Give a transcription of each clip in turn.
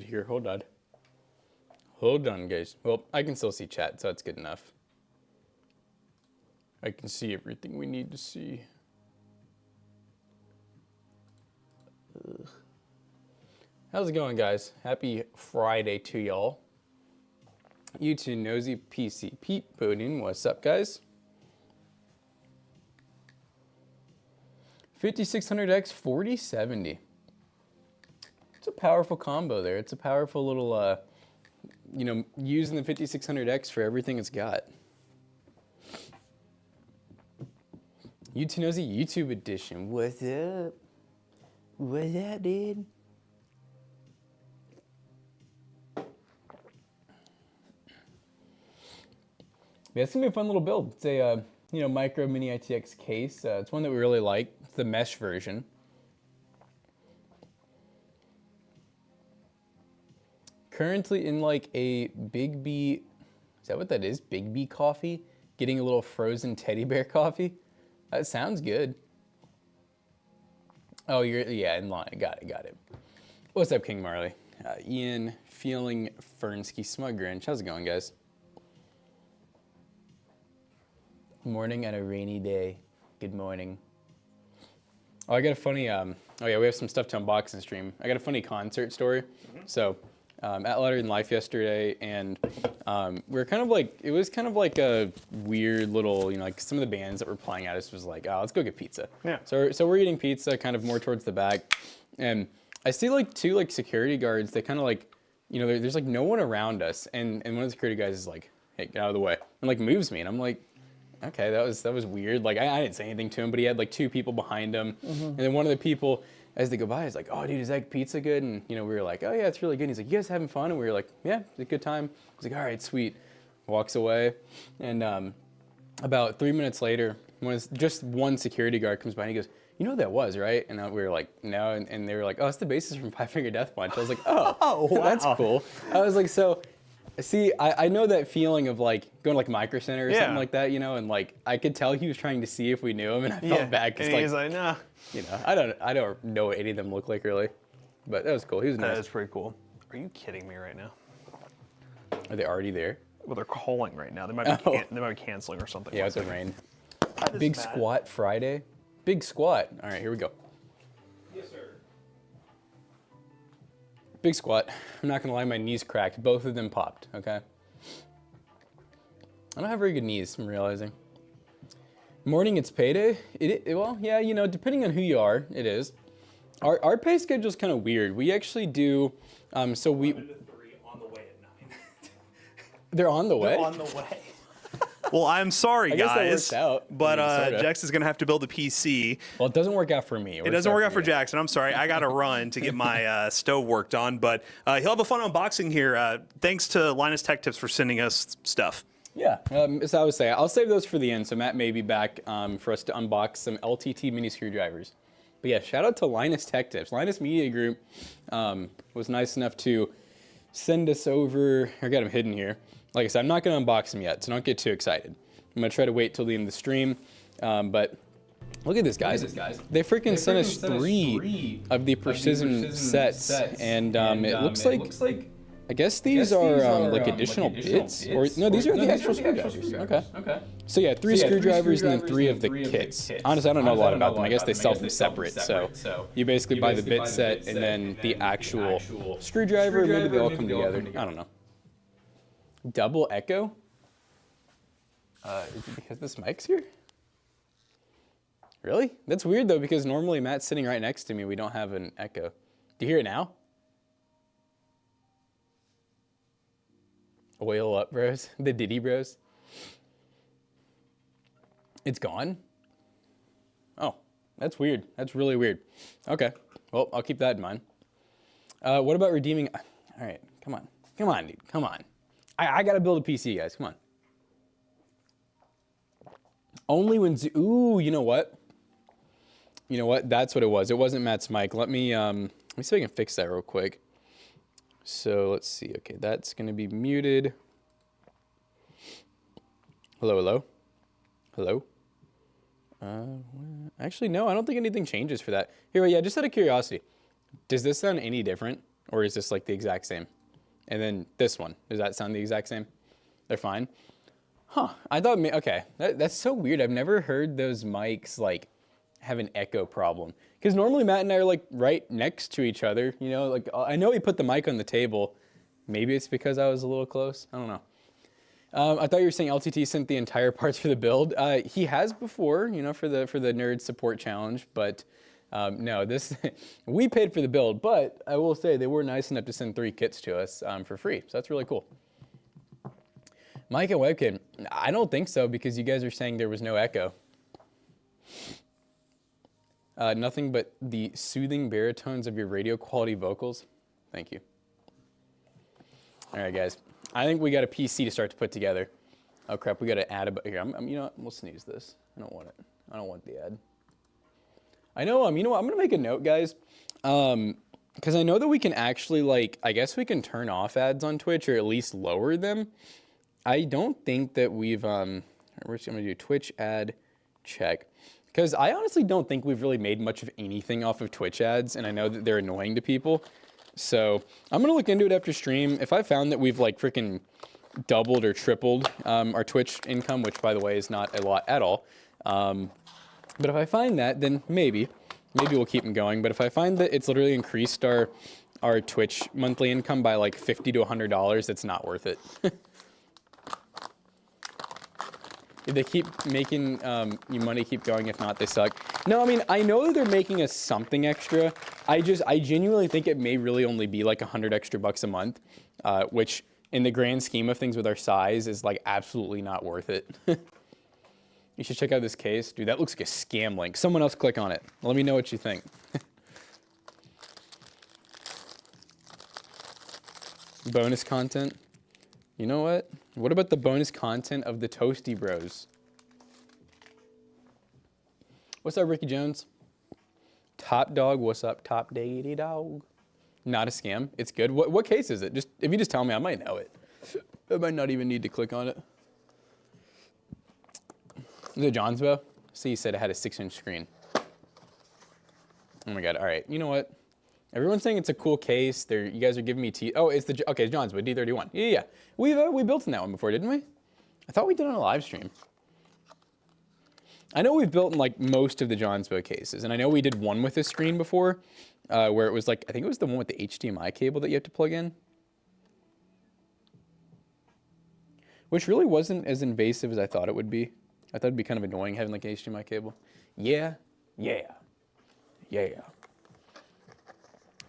Here, hold on guys. Well, I can still see chat, so that's good enough. I can see everything we need to see. How's it going, guys? Happy Friday to y'all. YouTube Nosy PC Pete Bodin, what's up, guys? 5600X 4070. It's a powerful combo there. It's a powerful little, you know, using the 5600X for everything it's got. YouTube Nosy YouTube edition. What's up? What's up, dude? Yeah, it's gonna be a fun little build. It's a you know, micro mini RTX case. It's one that we really like. It's the mesh version. Currently in like a Big B, is that what that is? Big B coffee? Getting a little frozen teddy bear coffee? That sounds good. Oh, yeah, in line. Got it. What's up, King Marley? Ian, feeling Fernsky Smug Grinch. How's it going, guys? Morning on a rainy day. Good morning. Oh, I got a funny, oh yeah, we have some stuff to unbox and stream. I got a funny concert story. So, at Louder Than Life yesterday, and we were kind of like, it was kind of like a weird little, you know, like some of the bands that were playing at us was like, oh, let's go get pizza. Yeah. So we're eating pizza kind of more towards the back, and I see like two like security guards. They kind of like, you know, there's like no one around us, and one of the security guys is like, hey, get out of the way, and like moves me, and I'm like, okay, that was weird. Like I didn't say anything to him, but he had like two people behind him, and then one of the people, as they go by, is like, oh, dude, is that pizza good? And, you know, we were like, oh, yeah, it's really good. And he's like, you guys having fun? And we were like, yeah, it's a good time. He's like, all right, sweet. Walks away. And about 3 minutes later, just one security guard comes by and he goes, you know who that was, right? And we were like, no. And they were like, oh, it's the bassist from Five Finger Death Punch. I was like, oh, wow. That's cool. I was like, so, see, I know that feeling of like going to like Micro Center or something like that, you know, and like I could tell he was trying to see if we knew him, and I felt bad because he's like, nah. You know, I don't know what any of them look like really, but that was cool. He was nice. That is pretty cool. Are you kidding me right now? Are they already there? Well, they're calling right now. They might be, they might be canceling or something. Yeah, it's a rain. Big Squat Friday. Big Squat. All right, here we go. Yes, sir. Big Squat. I'm not gonna lie, my knees cracked. Both of them popped. Okay. I don't have very good knees, I'm realizing. Morning, it's payday. Well, yeah, you know, depending on who you are, it is. Our pay schedule is kind of weird. We actually do, so we... 11 to 3 on the way at 9. They're on the way? They're on the way. Well, I'm sorry, guys. I guess that works out. But Jax is going to have to build a PC. Well, it doesn't work out for me. It doesn't work out for Jackson. I'm sorry. I got to run to get my stove worked on. But he'll have a fun unboxing here. Thanks to Linus Tech Tips for sending us stuff. Yeah, as I was saying, I'll save those for the end, so Matt may be back for us to unbox some LTT mini screwdrivers. But yeah, shout out to Linus Tech Tips. Linus Media Group was nice enough to send us over. I got them hidden here. Like I said, I'm not going to unbox them yet, so don't get too excited. I'm going to try to wait till the end of the stream. But look at this, guys. They freaking sent us 3 of the precision sets, and it looks like... I guess these are like additional bits, or no, these are the actual screwdrivers. Okay. So yeah, 3 screwdrivers and then 3 of the kits. Honestly, I don't know a lot about them. I guess they sell them separate. So you basically buy the bit set and then the actual screwdriver. Maybe they all come together. I don't know. Double echo? Is it because this mic's here? Really? That's weird though, because normally Matt's sitting right next to me. We don't have an echo. Do you hear it now? Oil up, bros. The Diddy bros. It's gone? Oh, that's weird. That's really weird. Okay, well, I'll keep that in mind. What about redeeming? All right, come on. Come on, dude, come on. I gotta build a PC, guys, come on. Only when, ooh, you know what? You know what, that's what it was. It wasn't Matt's mic. Let me see if I can fix that real quick. So let's see, okay, that's gonna be muted. Hello? Actually, no, I don't think anything changes for that. Here, yeah, just out of curiosity, does this sound any different Or is this like the exact same? And then this one, does that sound the exact same? They're fine? Huh, I thought, okay, that's so weird. I've never heard those mics like have an echo problem. Because normally Matt and I are like right next to each other, you know, like I know he put the mic on the table. Maybe it's because I was a little close, I don't know. I thought you were saying LTT sent the entire parts for the build. He has before, you know, for the Nerd Support Challenge, but no, this, we paid for the build, but I will say they were nice enough to send 3 kits to us for free, so that's really cool. Mic and webcam, I don't think so because you guys are saying there was no echo. Nothing but the soothing baritones of your radio quality vocals. Thank you. All right, guys. I think we got a PC to start to put together. Oh crap, we got to add a, here, you know what, we'll sneeze this. I don't want it. I don't want the ad. I know, you know what, I'm gonna make a note, guys. Because I know that we can actually, like, I guess we can turn off ads on Twitch or at least lower them. I don't think that we've, we're just gonna do Twitch ad check. Because I honestly don't think we've really made much of anything off of Twitch ads, and I know that they're annoying to people. So I'm gonna look into it after stream. If I found that we've like freaking doubled or tripled our Twitch income, which by the way is not a lot at all, but if I find that, then maybe we'll keep them going. But if I find that it's literally increased our Twitch monthly income by like $50 to $100, it's not worth it. If they keep making you money, keep going. If not, they suck. No, I mean, I know that they're making us something extra. I genuinely think it may really only be like $100 extra a month, which in the grand scheme of things with our size is like absolutely not worth it. You should check out this case. Dude, that looks like a scam link. Someone else click on it. Let me know what you think. Bonus content. You know what? What about the bonus content of the Toasty Bros? What's up, Ricky Jones? Top dog, what's up, top diggity dog? Not a scam. It's good. What case is it? If you just tell me, I might know it. I might not even need to click on it. Is it John's bow? See, he said it had a 6-inch screen. Oh my god! All right. You know what? Everyone's saying it's a cool case. You guys are giving me oh, it's okay, it's John's bow, D31. Yeah. We built in that one before, didn't we? I thought we did on a live stream. I know we've built in like most of the John's bow cases, and I know we did one with this screen before, where it was like, I think it was the one with the HDMI cable that you have to plug in. Which really wasn't as invasive as I thought it would be. I thought it'd be kind of annoying having like an HDMI cable. Yeah.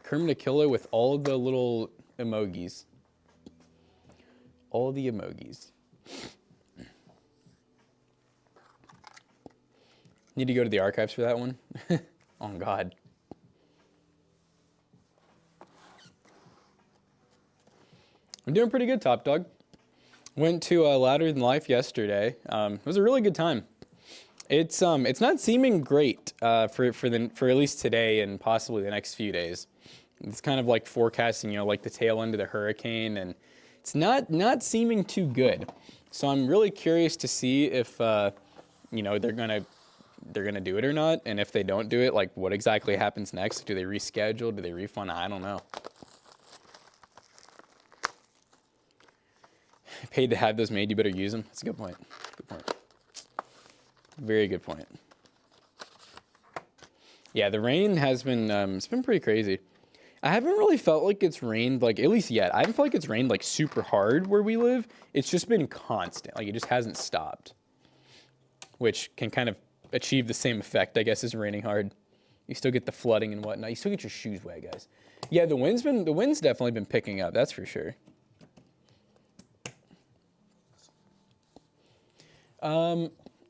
Kermit a Killer with all the little emojis. All the emojis. Need to go to the archives for that one. Oh God. I'm doing pretty good, Top Dog. Went to Louder Than Life yesterday. It was a really good time. It's not seeming great for at least today and possibly the next few days. It's kind of like forecasting, you know, like the tail end of the hurricane, and it's not seeming too good. So I'm really curious to see if you know, they're gonna do it or not, and if they don't do it, like what exactly happens next? Do they reschedule? Do they refund? I don't know. Paid to have those made, you better use them. That's a good point. Good point. Very good point. Yeah, the rain has been it's been pretty crazy. I haven't really felt like it's rained, like, at least yet. I haven't felt like it's rained like super hard where we live. It's just been constant. Like, it just hasn't stopped, which can kind of achieve the same effect, I guess, as raining hard. You still get the flooding and whatnot. You still get your shoes wet, guys. Yeah, the wind's definitely been picking up. That's for sure.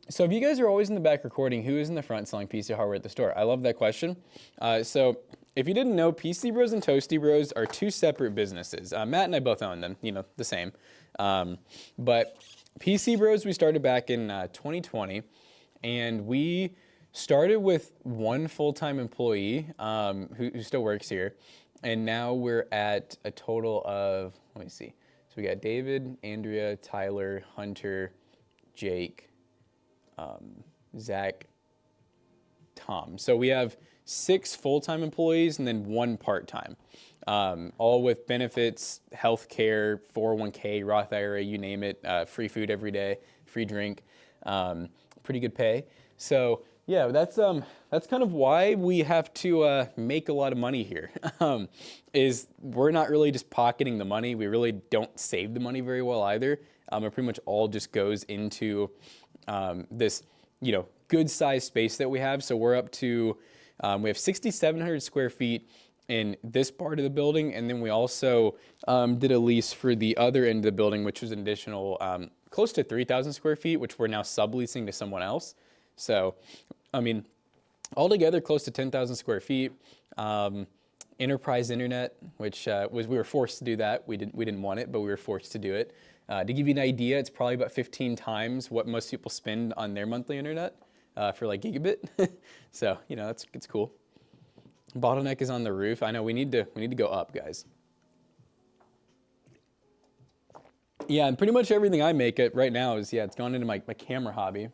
So if you guys are always in the back recording, who is in the front selling PC hardware at the store? I love that question. So if you didn't know, PC Bros and Toasty Bros are two separate businesses. Matt and I both own them, you know, the same. But PC Bros we started back in 2020, and we started with one full-time employee who still works here, and now we're at a total of, let me see. So we got David, Andrea, Tyler, Hunter, Jake, Zach, Tom. So we have 6 full-time employees and then 1 part-time. all with benefits, healthcare, 401k, Roth IRA, you name it, free food every day, free drink, pretty good pay. So yeah, that's kind of why we have to make a lot of money here. Is we're not really just pocketing the money. We really don't save the money very well either. It pretty much all just goes into this, good size space that we have. So we're up to, we have 6,700 square feet in this part of the building, and then we also did a lease for the other end of the building, which was an additional close to 3,000 square feet, which we're now subleasing to someone else. So, I mean, altogether close to 10,000 square feet. Enterprise internet, which we were forced to do that. We didn't want it, but we were forced to do it. To give you an idea, it's probably about 15 times what most people spend on their monthly internet for like gigabit. So, it's cool. Bottleneck is on the roof. I know we need to go up, guys. Yeah, and pretty much everything I make it right now is, it's gone into my camera hobby.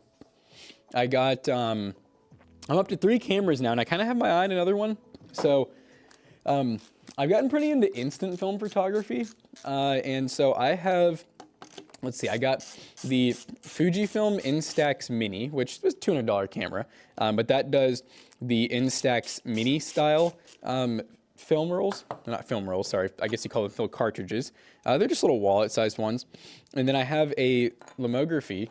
I got, I'm up to 3 cameras now, and I kind of have my eye on another one. So I've gotten pretty into instant film photography, and so I have, let's see, I got the Fujifilm Instax Mini, which is a $200 camera, but that does the Instax Mini style film rolls. Not film rolls, sorry. I guess you call them film cartridges. They're just little wallet-sized ones. And then I have a lomography,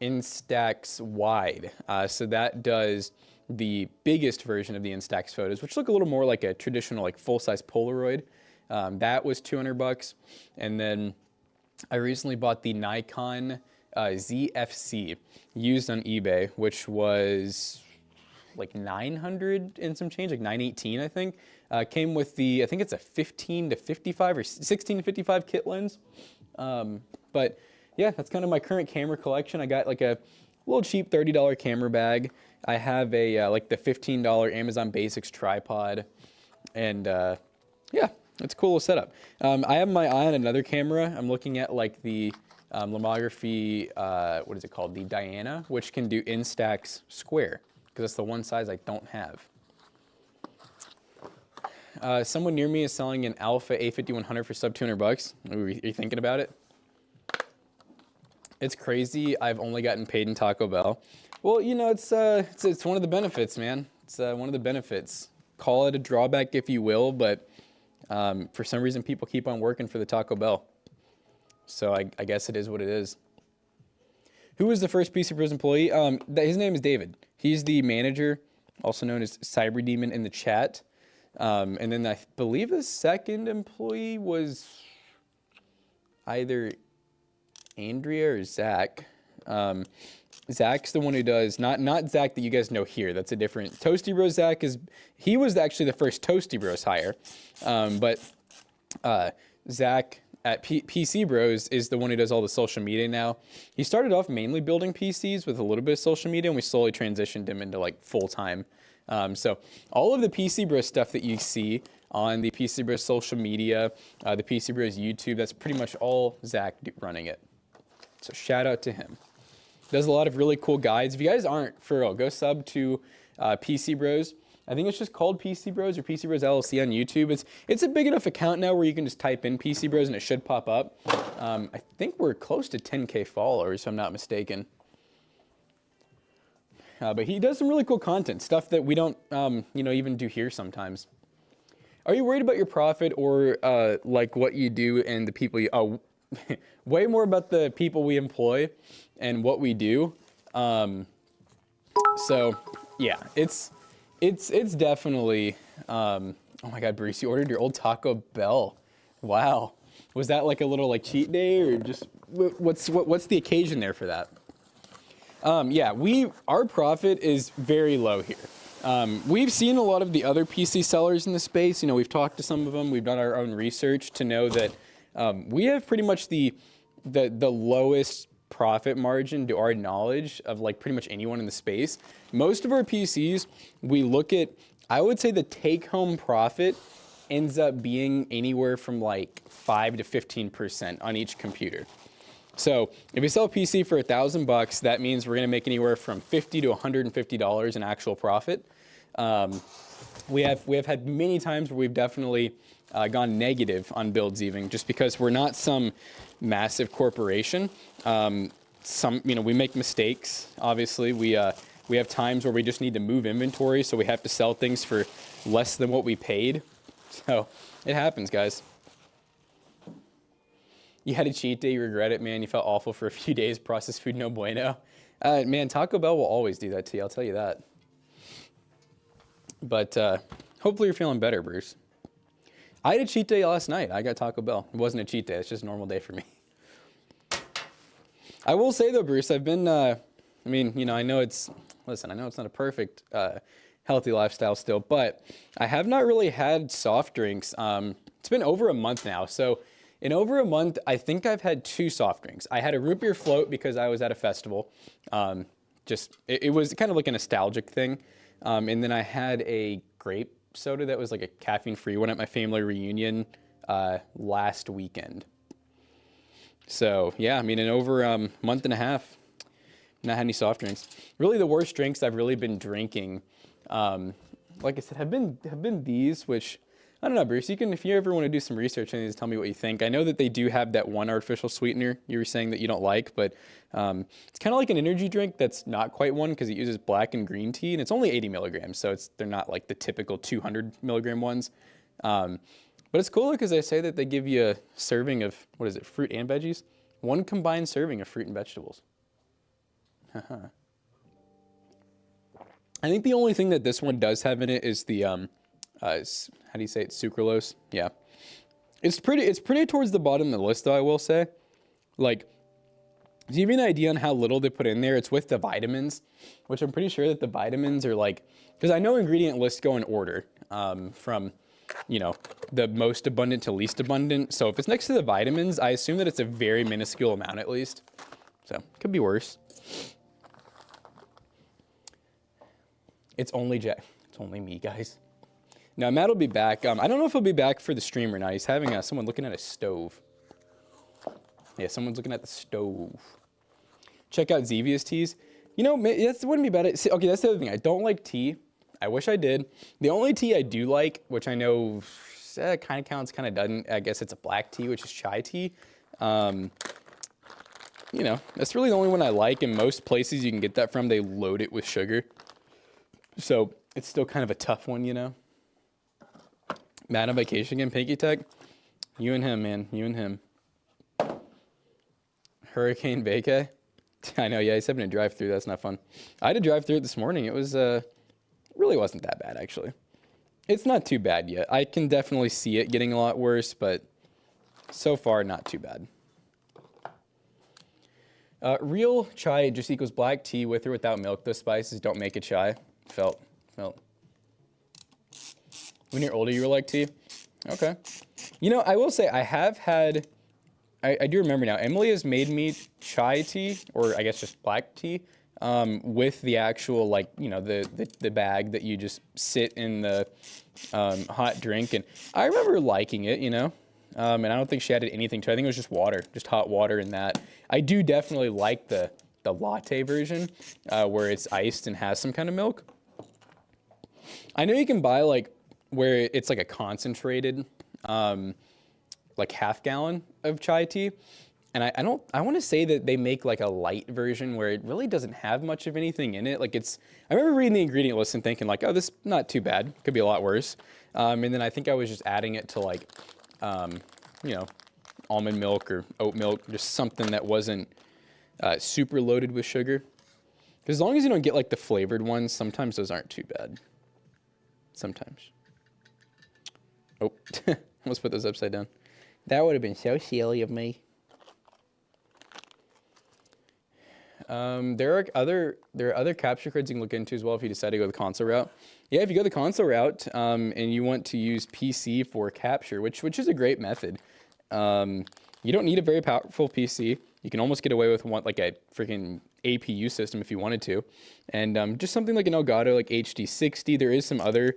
Instax Wide. So that does the biggest version of the Instax photos, which look a little more like a traditional, like full-size Polaroid. That was $200. And then I recently bought the Nikon ZFC used on eBay, which was like 900 and some change, like 918, I think. Came with the, I think it's a 15 to 55 or 16 to 55 kit lens. But yeah, that's kind of my current camera collection. I got like a little cheap $30 camera bag. I have a like the $15 Amazon Basics tripod, and yeah, it's a cool setup. I have my eye on another camera. I'm looking at like the lomography, what is it called? The Diana, which can do Instax Square, because that's the one size I don't have. Someone near me is selling an Alpha A5100 for sub $200. Are you thinking about it? It's crazy. I've only gotten paid in Taco Bell. Well, it's one of the benefits, man. It's one of the benefits. Call it a drawback if you will, but for some reason people keep on working for the Taco Bell. So I guess it is what it is. Who was the first PC Bros employee? His name is David. He's the manager, also known as Cyber Demon in the chat. And then I believe the second employee was either Andrea or Zach. Zach's the one who does, not Zach that you guys know here. That's a different. Toasty Bros Zach he was actually the first Toasty Bros hire. But Zach at PC Bros is the one who does all the social media now. He started off mainly building PCs with a little bit of social media, and we slowly transitioned him into like full time. So all of the PC Bros stuff that you see on the PC Bros social media, the PC Bros YouTube, that's pretty much all Zach running it. So shout out to him. Does a lot of really cool guides. If you guys aren't, for real, go sub to PC Bros. I think it's just called PC Bros or PC Bros LLC on YouTube. It's a big enough account now where you can just type in PC Bros and it should pop up. I think we're close to 10K followers, if I'm not mistaken. But he does some really cool content, stuff that we don't, even do here sometimes. Are you worried about your profit or like what you do and the people you? Oh, way more about the people we employ and what we do. So yeah, it's definitely. Oh my God, Bruce, you ordered your old Taco Bell. Wow, was that like a little like cheat day or just what's the occasion there for that? Yeah, our profit is very low here. We've seen a lot of the other PC sellers in the space. We've talked to some of them. We've done our own research to know that we have pretty much the lowest profit margin to our knowledge of like pretty much anyone in the space. Most of our PCs, we look at, I would say the take-home profit ends up being anywhere from like 5 to 15% on each computer. So if we sell a PC for $1,000, that means we're going to make anywhere from $50 to $150 in actual profit. We have had many times where we've definitely gone negative on builds even, just because we're not some massive corporation. We make mistakes. Obviously, we have times where we just need to move inventory, so we have to sell things for less than what we paid. So it happens, guys. You had a cheat day, you regret it, man. You felt awful for a few days. Processed food, no bueno. Man, Taco Bell will always do that to you. I'll tell you that. But hopefully you're feeling better, Bruce. I had a cheat day last night. I got Taco Bell. It wasn't a cheat day. It's just a normal day for me. I will say, though, Bruce, I've been, I know it's not a perfect healthy lifestyle still, but I have not really had soft drinks. It's been over a month now. So in over a month, I think I've had 2 soft drinks. I had a root beer float because I was at a festival. It was kind of like a nostalgic thing. And then I had a grape soda that was like a caffeine-free one at my family reunion last weekend. So yeah, in over a month and a half, not had any soft drinks. Really, the worst drinks I've really been drinking, like I said, have been these, which I don't know, Bruce. If you ever want to do some research on these, tell me what you think. I know that they do have that one artificial sweetener you were saying that you don't like, but it's kind of like an energy drink that's not quite one because it uses black and green tea, and it's only 80 milligrams, so they're not like the typical 200 milligram ones. But it's cool because they say that they give you a serving of, fruit and veggies? One combined serving of fruit and vegetables. I think the only thing that this one does have in it is the, how do you say it, sucralose? Yeah. It's pretty towards the bottom of the list, though, I will say. Like, to give you an idea on how little they put in there, it's with the vitamins, which I'm pretty sure that the vitamins are like, because I know ingredient lists go in order from, the most abundant to least abundant. So if it's next to the vitamins, I assume that it's a very minuscule amount at least. So it could be worse. It's only me, guys. Now, Matt will be back. I don't know if he'll be back for the stream or not. He's having someone looking at a stove. Yeah, someone's looking at the stove. Check out Zevia's teas. That wouldn't be bad. Okay, that's the other thing. I don't like tea. I wish I did. The only tea I do like, which I know kind of counts, kind of doesn't, I guess it's a black tea, which is chai tea. That's really the only one I like. In most places you can get that from, they load it with sugar. So it's still kind of a tough one, Matt on vacation again, Pinky Tech? You and him, man. You and him. Hurricane vacay? I know, yeah, he's having to drive through. That's not fun. I had to drive through it this morning. It was, really wasn't that bad, actually. It's not too bad yet. I can definitely see it getting a lot worse, but so far, not too bad. Real chai just equals black tea with or without milk. Those spices don't make it chai. Felt. When you're older, you were like tea? Okay. I will say I have had, I do remember now, Emily has made me chai tea, or I guess just black tea, with the actual, the bag that you just sit in the hot drink. And I remember liking it, and I don't think she added anything to it. I think it was just water, just hot water in that. I do definitely like the latte version, where it's iced and has some kind of milk. I know you can buy, where it's like a concentrated, half gallon of chai tea. And I want to say that they make like a light version where it really doesn't have much of anything in it. I remember reading the ingredient list and thinking oh, this is not too bad. Could be a lot worse. And then I think I was just adding it to almond milk or oat milk, just something that wasn't super loaded with sugar. Because as long as you don't get the flavored ones, sometimes those aren't too bad. Sometimes. Oh, almost put those upside down. That would have been so silly of me. There are other capture cards you can look into as well if you decide to go the console route. Yeah, if you go the console route and you want to use PC for capture, which is a great method. You don't need a very powerful PC. You can almost get away with one like a freaking APU system if you wanted to, and just something like an Elgato, like HD60. There is some other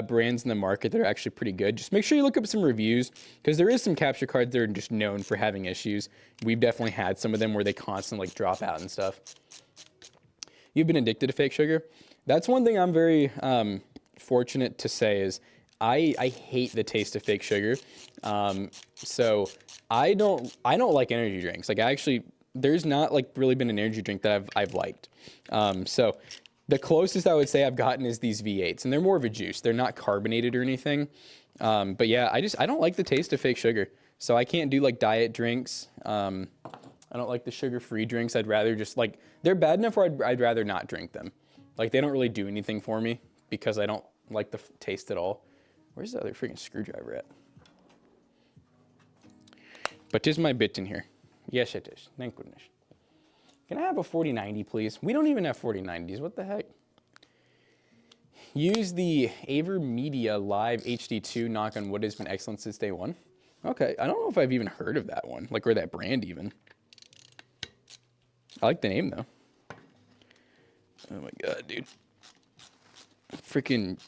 brands in the market that are actually pretty good. Just make sure you look up some reviews because there is some capture cards that are just known for having issues. We've definitely had some of them where they constantly drop out and stuff. You've been addicted to fake sugar. That's one thing I'm very fortunate to say is I hate the taste of fake sugar. So I don't like energy drinks. Like there's not like really been an energy drink that I've liked. So the closest I would say I've gotten is these V8s, and they're more of a juice. They're not carbonated or anything. But yeah, I don't like the taste of fake sugar. So I can't do like diet drinks. I don't like the sugar-free drinks. I'd rather just like, they're bad enough where I'd rather not drink them. Like they don't really do anything for me because I don't like the taste at all. Where's the other freaking screwdriver at? But is my bit in here? Yes, it is. Thank goodness. Can I have a 4090, please? We don't even have 4090s. What the heck? Use the AverMedia Live HD2. Knock on wood, has been excellent since day one. Okay, I don't know if I've even heard of that one, like, or that brand even. I like the name though. Oh my god, dude. Freaking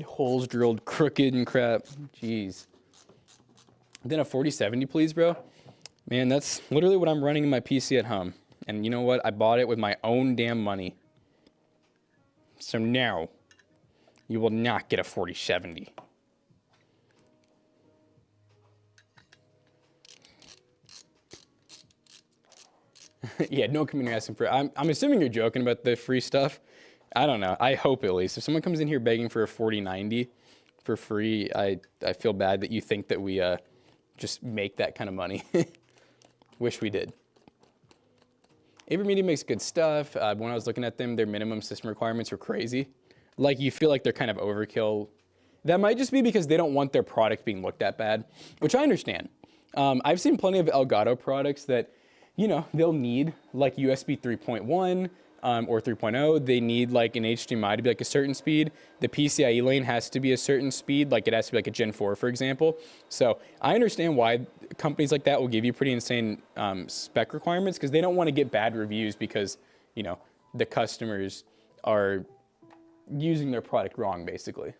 holes drilled crooked and crap. Jeez. Then a 4070, please, bro. Man, that's literally what I'm running in my PC at home. And you know what? I bought it with my own damn money. So now, you will not get a 4070. Yeah, no community asking for it. I'm assuming you're joking about the free stuff. I don't know. I hope at least. If someone comes in here begging for a 4090 for free, I feel bad that you think that we just make that kind of money. Wish we did. AverMedia makes good stuff. When I was looking at them, their minimum system requirements were crazy. Like, you feel like they're kind of overkill. That might just be because they don't want their product being looked at bad, which I understand. I've seen plenty of Elgato products that, you know, they'll need like USB 3.1 or 3.0. They need like an HDMI to be like a certain speed. The PCIe lane has to be a certain speed, like it has to be like a Gen 4, for example. So I understand why companies like that will give you pretty insane spec requirements, because they don't want to get bad reviews because, you know, the customers are using their product wrong, basically.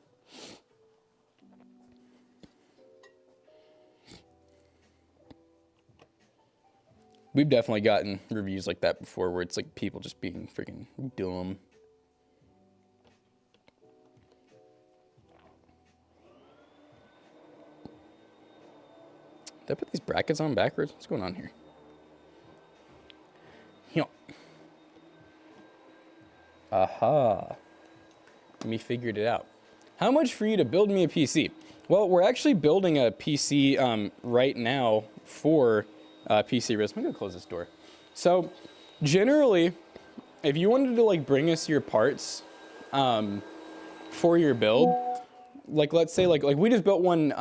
We've definitely gotten reviews like that before where it's like people just being freaking dumb. Did I put these brackets on backwards? What's going on here? Aha. We figured it out. How much for you to build me a PC? Well, we're actually building a PC right now for PCBros. I'm gonna close this door. So generally, if you wanted to like bring us your parts for your build, like let's say like we just built one,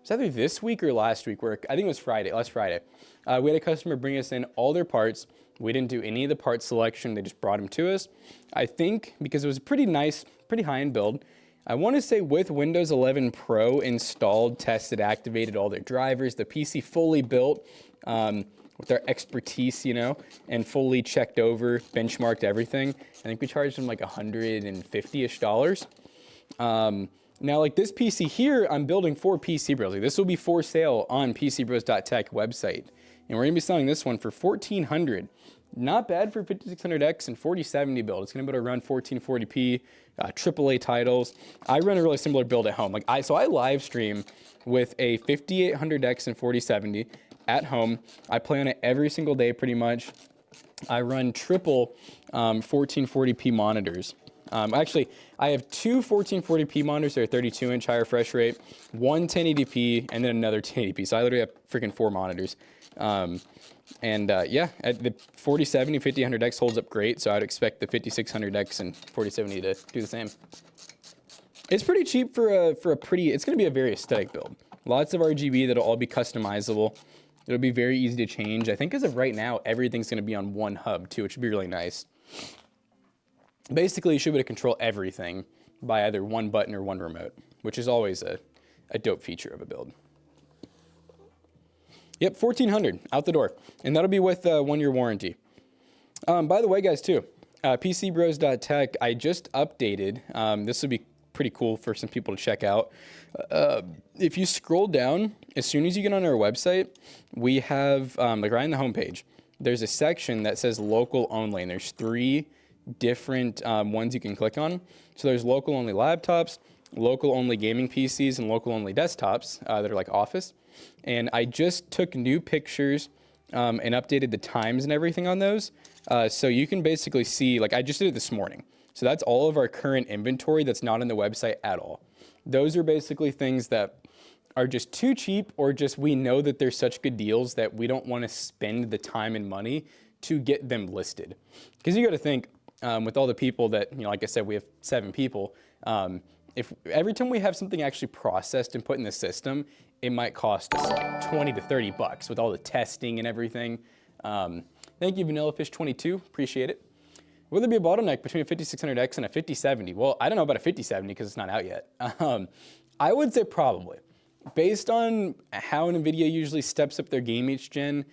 it's either this week or last week, where I think it was last Friday. We had a customer bring us in all their parts. We didn't do any of the part selection. They just brought them to us. I think because it was a pretty nice, pretty high-end build. I want to say with Windows 11 Pro installed, tested, activated all their drivers, the PC fully built with their expertise, you know, and fully checked over, benchmarked everything. I think we charged them like $150-ish. Now, like this PC here, I'm building for PCBros. Like, this will be for sale on PCBros.tech website. And we're gonna be selling this one for $1,400. Not bad for 5600X and 4070 build. It's gonna be able to run 1440p, AAA titles. I run a really similar build at home. So I live stream with a 5800X and 4070 at home. I play on it every single day pretty much. I run triple 1440p monitors. Actually, I have two 1440p monitors that are 32-inch high refresh rate, one 1080p, and then another 1080p. So I literally have freaking 4 monitors. Yeah, the 4070, 5000X holds up great, so I'd expect the 5600X and 4070 to do the same. It's pretty cheap for a pretty, it's going to be a very aesthetic build. Lots of RGB that'll all be customizable. It'll be very easy to change. I think as of right now, everything's going to be on one hub too, which would be really nice. Basically, you should be able to control everything by either one button or one remote, which is always a dope feature of a build. Yep, $1,400 out the door, and that'll be with a 1-year warranty. By the way, guys, too, PCBros.tech, I just updated. This would be pretty cool for some people to check out. If you scroll down, as soon as you get on our website, we have, like right on the homepage, there's a section that says local only, and there's 3 different ones you can click on. So there's local only laptops, local only gaming PCs, and local only desktops that are like Office. And I just took new pictures and updated the times and everything on those. So you can basically see, like I just did it this morning. So that's all of our current inventory that's not on the website at all. Those are basically things that are just too cheap, or just we know that they're such good deals that we don't want to spend the time and money to get them listed. Because you got to think, with all the people that, like I said, we have 7 people. If every time we have something actually processed and put in the system, it might cost us 20 to 30 bucks with all the testing and everything. Thank you, VanillaFish22, appreciate it. Will there be a bottleneck between a 5600X and a 5070? Well, I don't know about a 5070 because it's not out yet. I would say probably. Based on how NVIDIA usually steps up their game each gen,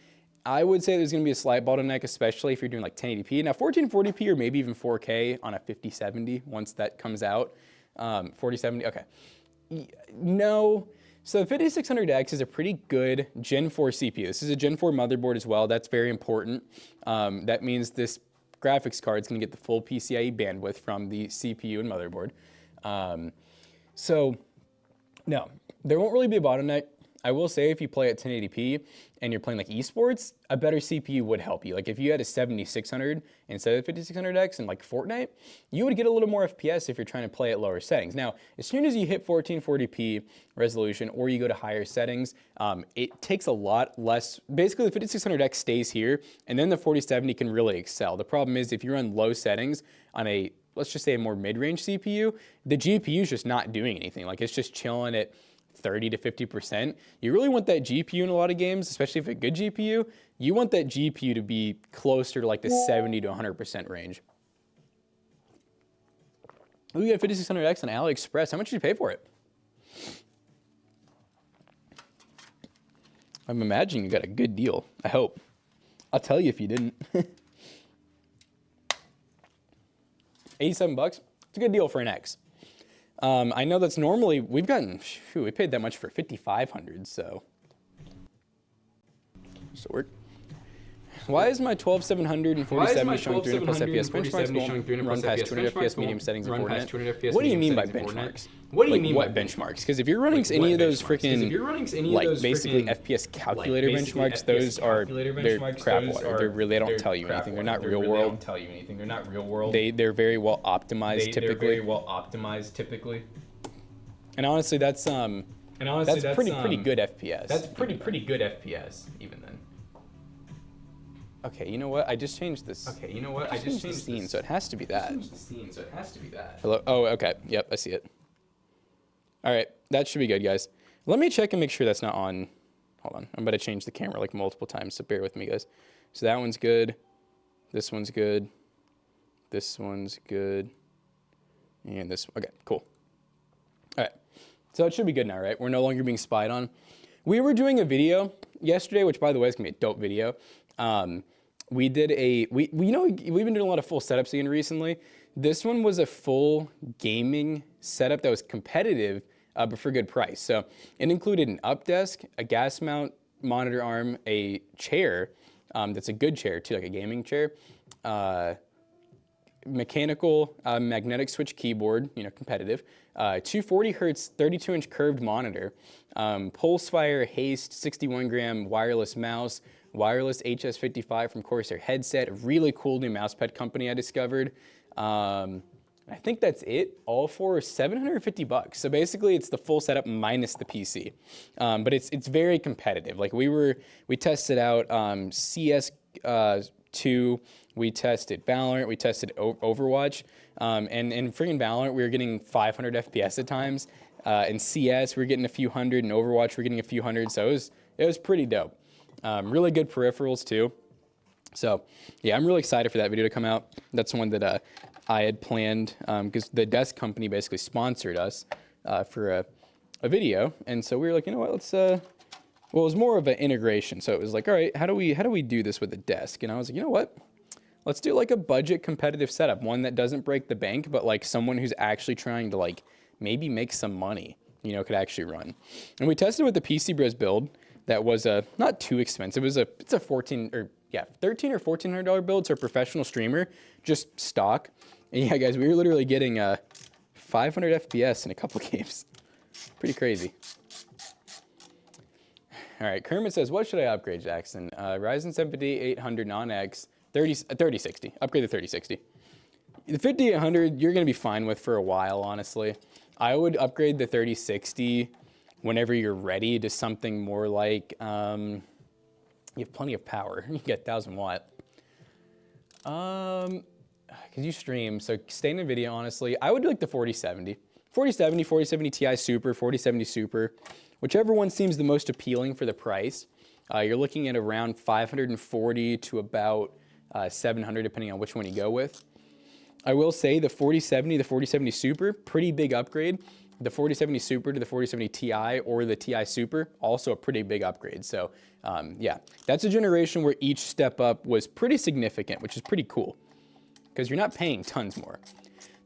I would say there's going to be a slight bottleneck, especially if you're doing like 1080p. Now 1440p or maybe even 4K on a 5070 once that comes out. 4070, okay. No. So the 5600X is a pretty good Gen 4 CPU. This is a Gen 4 motherboard as well. That's very important. That means this graphics card is going to get the full PCIe bandwidth from the CPU and motherboard. So no, there won't really be a bottleneck. I will say if you play at 1080p and you're playing like esports, a better CPU would help you. Like if you had a 7600 instead of 5600X and like Fortnite, you would get a little more FPS if you're trying to play at lower settings. Now, as soon as you hit 1440p resolution or you go to higher settings, it takes a lot less. Basically, the 5600X stays here, and then the 4070 can really excel. The problem is if you run low settings on a, let's just say a more mid-range CPU, the GPU is just not doing anything. Like it's just chilling at 30 to 50%. You really want that GPU in a lot of games, especially if it's a good GPU. You want that GPU to be closer to like the 70 to 100% range. We got 5600X on AliExpress. How much did you pay for it? I'm imagining you got a good deal. I hope. I'll tell you if you didn't. 87 bucks. It's a good deal for an X. I know that's normally, we paid that much for 5500, so. Still work. Why is my 12700 and 4070 showing 300 plus FPS? Benchmarks won't run past 200 FPS medium settings in Fortnite. What do you mean by benchmarks? What do you mean by benchmarks? Because if you're running any of those freaking, like basically FPS calculator benchmarks, those are, they're crap water. They don't tell you anything. They're not real world. They're very well optimized typically. And honestly, that's pretty good FPS. That's pretty good FPS even then. Okay, you know what? I just changed this. Okay, you know what? I just changed the scene, so it has to be that. Hello? Oh, okay. Yep, I see it. All right, that should be good, guys. Let me check and make sure that's not on. Hold on. I'm about to change the camera like multiple times, so bear with me, guys. So that one's good. This one's good. This one's good. And this, okay, cool. All right, so it should be good now, right? We're no longer being spied on. We were doing a video yesterday, which by the way is gonna be a dope video. We did we've been doing a lot of full setups again recently. This one was a full gaming setup that was competitive, but for good price. So it included an up desk, a gas mount monitor arm, a chair, that's a good chair too, like a gaming chair, mechanical magnetic switch keyboard, competitive, 240 hertz 32-inch curved monitor, Pulsefire Haste 61 gram wireless mouse, wireless HS55 from Corsair headset, a really cool new mousepad company I discovered. I think that's it, all for 750 bucks. So basically it's the full setup minus the PC. But it's very competitive. Like we tested out CS2, we tested Valorant, we tested Overwatch, and in freaking Valorant we were getting 500 FPS at times. In CS we were getting a few hundred, in Overwatch we were getting a few hundred, so it was pretty dope. Really good peripherals too. So yeah, I'm really excited for that video to come out. That's one that I had planned because the desk company basically sponsored us for a video, and so we were like, you know what, let's. Well, it was more of an integration. So it was like, all right, how do we do this with a desk? And I was like, you know what, let's do like a budget competitive setup, one that doesn't break the bank, but like someone who's actually trying to like maybe make some money, could actually run. And we tested with the PC Bros build. That was not too expensive. It's a 14 or yeah, $1,300 or $1,400 builds for a professional streamer, just stock. And yeah, guys, we were literally getting 500 FPS in a couple games. Pretty crazy. All right, Kermit says, what should I upgrade, Jackson? Ryzen 7 5800 non-X, 3060. Upgrade the 3060. The 5800, you're going to be fine with for a while, honestly. I would upgrade the 3060 whenever you're ready to something more like, you have plenty of power. You get 1000 watt. Because you stream, so stay in NVIDIA, honestly. I would do like the 4070. 4070, 4070 Ti Super, 4070 Super. Whichever one seems the most appealing for the price. You're looking at around 540 to about 700, depending on which one you go with. I will say the 4070, the 4070 Super, pretty big upgrade. The 4070 Super to the 4070 Ti or the Ti Super, also a pretty big upgrade. So yeah, that's a generation where each step up was pretty significant, which is pretty cool because you're not paying tons more.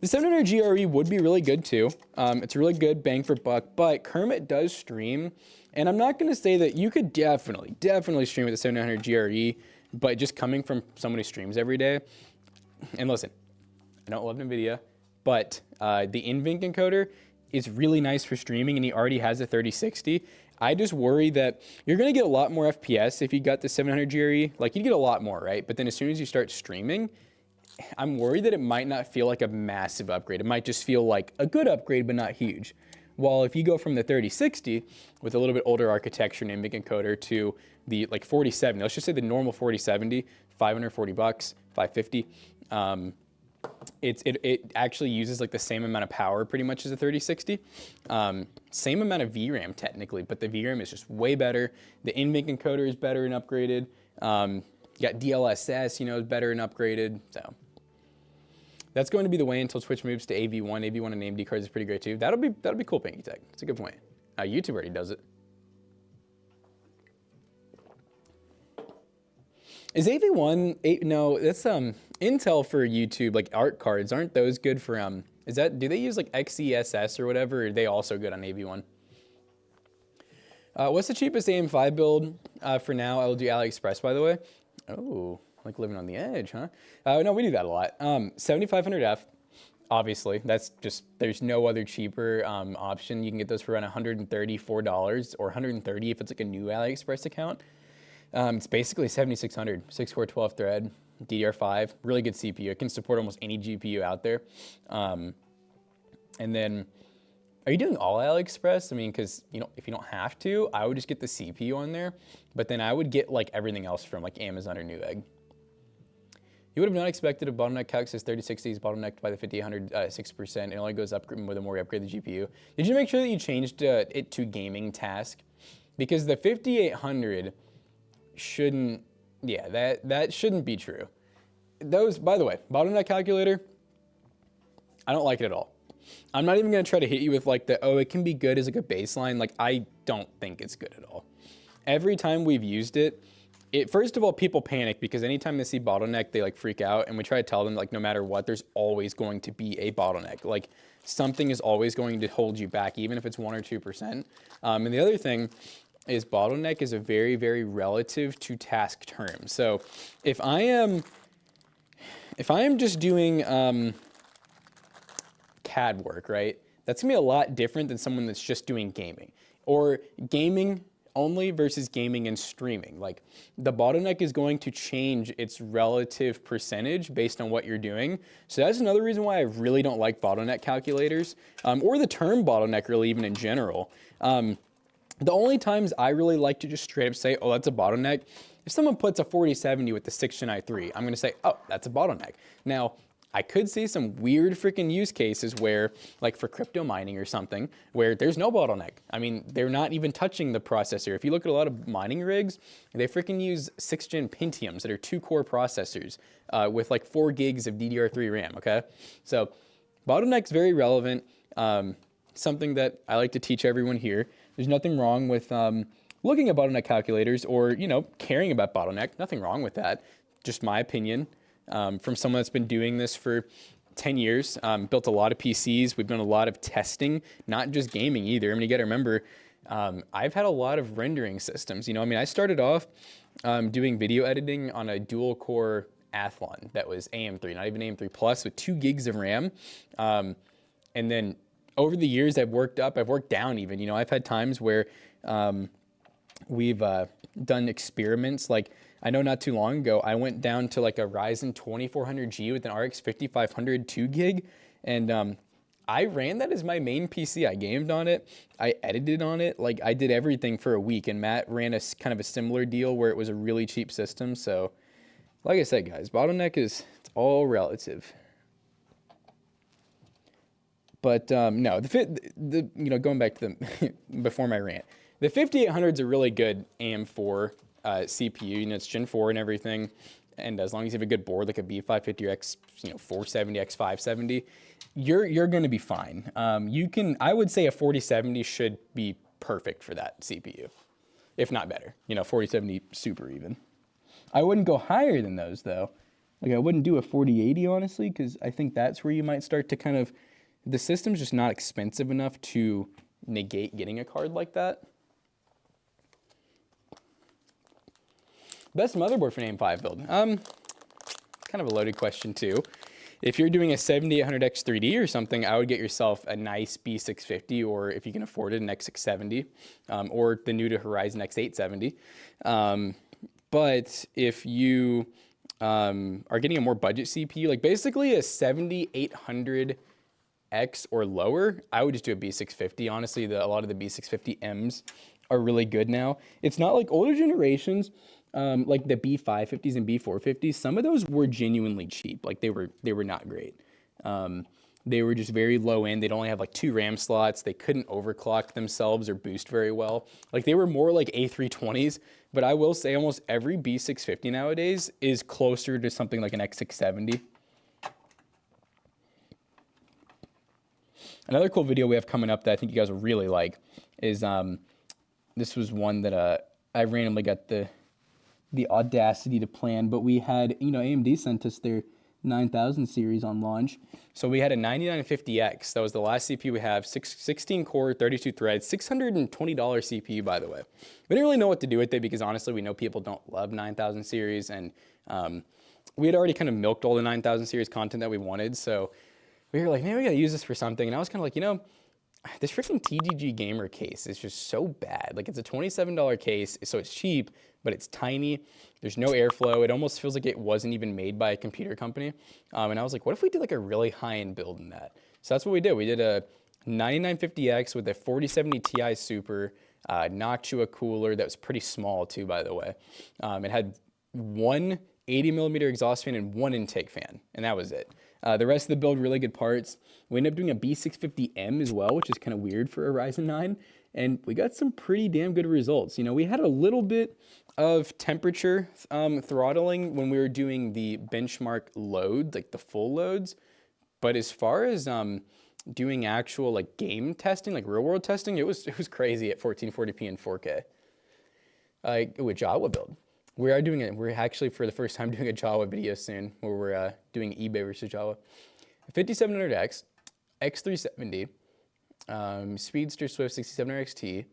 The 700 GRE would be really good too. It's a really good bang for buck, but Kermit does stream, and I'm not gonna say that you could definitely stream with the 700 GRE, but just coming from someone who streams every day, and listen, I don't love NVIDIA, but the NVENC encoder is really nice for streaming, and he already has a 3060. I just worry that you're gonna get a lot more FPS if you got the 700 GRE. Like, you get a lot more, right? But then as soon as you start streaming, I'm worried that it might not feel like a massive upgrade. It might just feel like a good upgrade, but not huge. While if you go from the 3060 with a little bit older architecture and NVENC encoder to the like 4070, let's just say the normal 4070, 540 bucks, 550. It actually uses like the same amount of power pretty much as a 3060. Same amount of VRAM technically, but the VRAM is just way better. The NVENC encoder is better and upgraded. You got DLSS, you know, is better and upgraded. So that's going to be the way until Twitch moves to AV1. AV1 and AMD cards is pretty great too. That'll be cool, Pinky Tech. That's a good point. YouTube already does it. Is AV1 no, that's Intel for YouTube, like art cards. Aren't those good for do they use like XeSS or whatever, or are they also good on AV1? What's the cheapest AM5 build for now? I will do AliExpress, by the way. Oh, like living on the edge, huh? No, we do that a lot. 7500F, obviously. That's just, there's no other cheaper option. You can get those for around $134 or $130 if it's like a new AliExpress account. It's basically 7600, 6-core 12 thread, DDR5, really good CPU. It can support almost any GPU out there. And then, are you doing all AliExpress? I mean, because if you don't have to, I would just get the CPU on there, but then I would get like everything else from like Amazon or Newegg. You would have not expected a bottleneck calc says 3060 is bottlenecked by the 5800 6%. It only goes up the more you upgrade the GPU. Did you make sure that you changed it to gaming task? Because the 5800 shouldn't, yeah, that shouldn't be true. Those, by the way, bottleneck calculator, I don't like it at all. I'm not even gonna try to hit you with like it can be good as like a baseline. Like, I don't think it's good at all. Every time we've used it, first of all, people panic because anytime they see bottleneck, they like freak out, and we try to tell them like no matter what, there's always going to be a bottleneck. Like, something is always going to hold you back, even if it's 1 or 2%. And the other thing is bottleneck is a very, very relative to task term. So if I am just doing CAD work, right? That's gonna be a lot different than someone that's just doing gaming, or gaming only versus gaming and streaming. Like, the bottleneck is going to change its relative percentage based on what you're doing. So that's another reason why I really don't like bottleneck calculators, or the term bottleneck really even in general. The only times I really like to just straight up say, oh, that's a bottleneck, if someone puts a 4070 with the 6th Gen i3, I'm gonna say, oh, that's a bottleneck. Now, I could see some weird freaking use cases where, like for crypto mining or something, where there's no bottleneck. I mean, they're not even touching the processor. If you look at a lot of mining rigs, they freaking use 6th Gen Pentiums that are 2-core processors with like 4 gigs of DDR3 RAM, okay? So bottleneck's very relevant, something that I like to teach everyone here. There's nothing wrong with looking at bottleneck calculators or, caring about bottleneck. Nothing wrong with that. Just my opinion. From someone that's been doing this for 10 years, built a lot of PCs. We've done a lot of testing, not just gaming either. I mean, you got to remember, I've had a lot of rendering systems. You know, I mean, I started off doing video editing on a dual core Athlon that was AM3, not even AM3 Plus, with 2 gigs of RAM. And then over the years, I've worked down even. You know, I've had times where we've done experiments. Like, I know not too long ago, I went down to like a Ryzen 2400G with an RX 5500 2 gig. And I ran that as my main PC. I gamed on it. I edited on it. Like, I did everything for a week. And Matt ran a kind of a similar deal where it was a really cheap system. So, like I said, guys, bottleneck it's all relative. But no, you know, going back to the before my rant, the 5800 is a really good AM4 CPU. You know, it's Gen 4 and everything, and as long as you have a good board like a B550 or X, you know, 470, X570, you're going to be fine. I would say a 4070 should be perfect for that CPU, if not better. You know, 4070 super even. I wouldn't go higher than those though. Like, I wouldn't do a 4080 honestly, because I think that's where you might start to kind of, the system's just not expensive enough to negate getting a card like that. Best motherboard for an AM5 build? Kind of a loaded question too. If you're doing a 7800X 3D or something, I would get yourself a nice B650, or if you can afford it, an X670, or the new to Ryzen X870. But if you are getting a more budget CPU, like basically a 7800X or lower, I would just do a B650. Honestly, a lot of the B650Ms are really good now. It's not like older generations, like the B550s and B450s. Some of those were genuinely cheap. Like, they were not great. They were just very low end. They'd only have like 2 RAM slots. They couldn't overclock themselves or boost very well. Like, they were more like A320s, but I will say almost every B650 nowadays is closer to something like an X670. Another cool video we have coming up that I think you guys will really like is, this was one that I randomly got the audacity to plan, but we had, you know, AMD sent us their 9000 series on launch. So we had a 9950X. That was the last CPU we have, 16 core, 32 threads, $620 CPU, by the way. We didn't really know what to do with it because honestly, we know people don't love 9000 series, and we had already kind of milked all the 9000 series content that we wanted. So we were like, man, we gotta use this for something. And I was kind of like, you know, this freaking TGG Gamer case is just so bad. Like, it's a $27 case, so it's cheap, but it's tiny. There's no airflow. It almost feels like it wasn't even made by a computer company. And I was like, what if we did like a really high-end build in that? So that's what we did. We did a 9950X with a 4070 Ti Super, Noctua cooler that was pretty small too, by the way. It had one 80mm exhaust fan and one intake fan, and that was it. The rest of the build, really good parts. We ended up doing a B650M as well, which is kind of weird for a Ryzen 9, and we got some pretty damn good results. You know, we had a little bit of temperature throttling when we were doing the benchmark load, like the full loads, but as far as doing actual like game testing, like real world testing, it was crazy at 1440p and 4K. With Jawa build. We're actually for the first time doing a Jawa video soon, where we're doing eBay versus Jawa. 5700X, X370, Speedster Swift 6700 XT,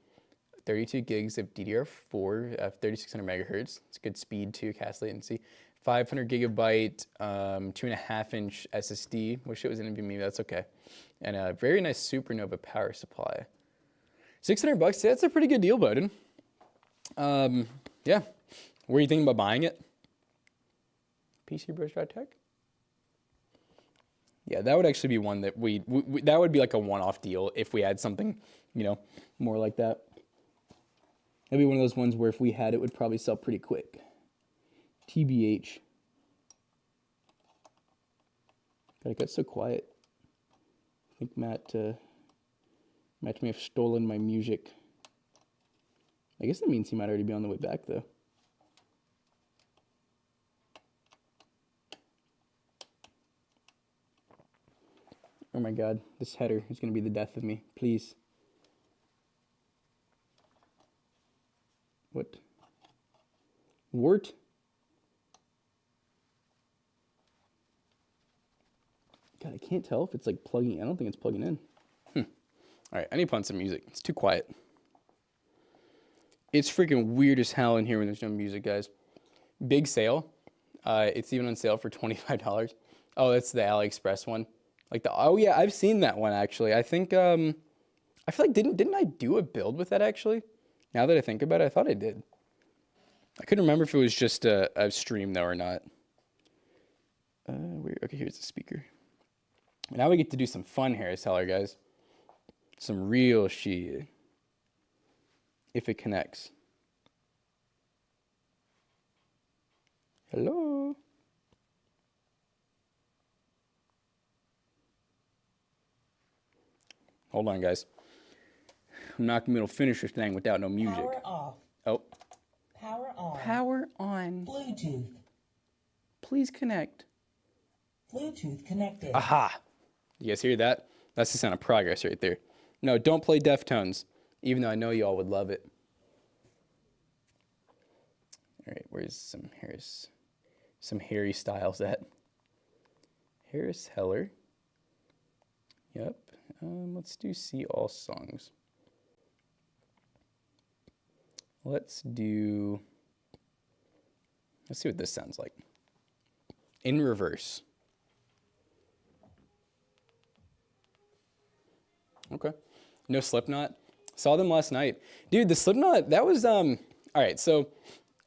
32 gigs of DDR4, 3600 megahertz. It's good speed too, cast latency. 500 gigabyte, 2.5-inch SSD. Wish it was NVMe, that's okay. And a very nice Supernova power supply. $600, that's a pretty good deal, Bowden. Yeah. Were you thinking about buying it? PCBros.tech? Yeah, that would actually be one that that would be like a one-off deal if we had something, you know, more like that. That'd be one of those ones where if we had it, would probably sell pretty quick. TBH. God, it got so quiet. I think Matt may have stolen my music. I guess that means he might already be on the way back, though. Oh my God, this header is going to be the death of me. Please. What? Wart? God, I can't tell if it's like plugging. I don't think it's plugging in. All right, I need to put on some music. It's too quiet. It's freaking weird as hell in here when there's no music, guys. Big sale. It's even on sale for $25. Oh, that's the AliExpress one. Like oh yeah, I've seen that one actually. I think I feel like didn't I do a build with that actually? Now that I think about it, I thought I did. I couldn't remember if it was just a stream though or not. Okay, here's the speaker. Now we get to do some fun hair seller, guys. Some real shit. If it connects. Hello. Hold on, guys. I'm not gonna be able to finish this thing without no music. Power off. Oh. Power on. Power on. Bluetooth. Please connect. Bluetooth connected. Aha. You guys hear that? That's the sound of progress right there. No, don't play Deftones, even though I know y'all would love it. All right, where's some Harry Styles at? Harris Heller. Yep. Let's do See All Songs. Let's see what this sounds like. In reverse. Okay. No Slipknot. Saw them last night. Dude, the Slipknot, that was, all right, so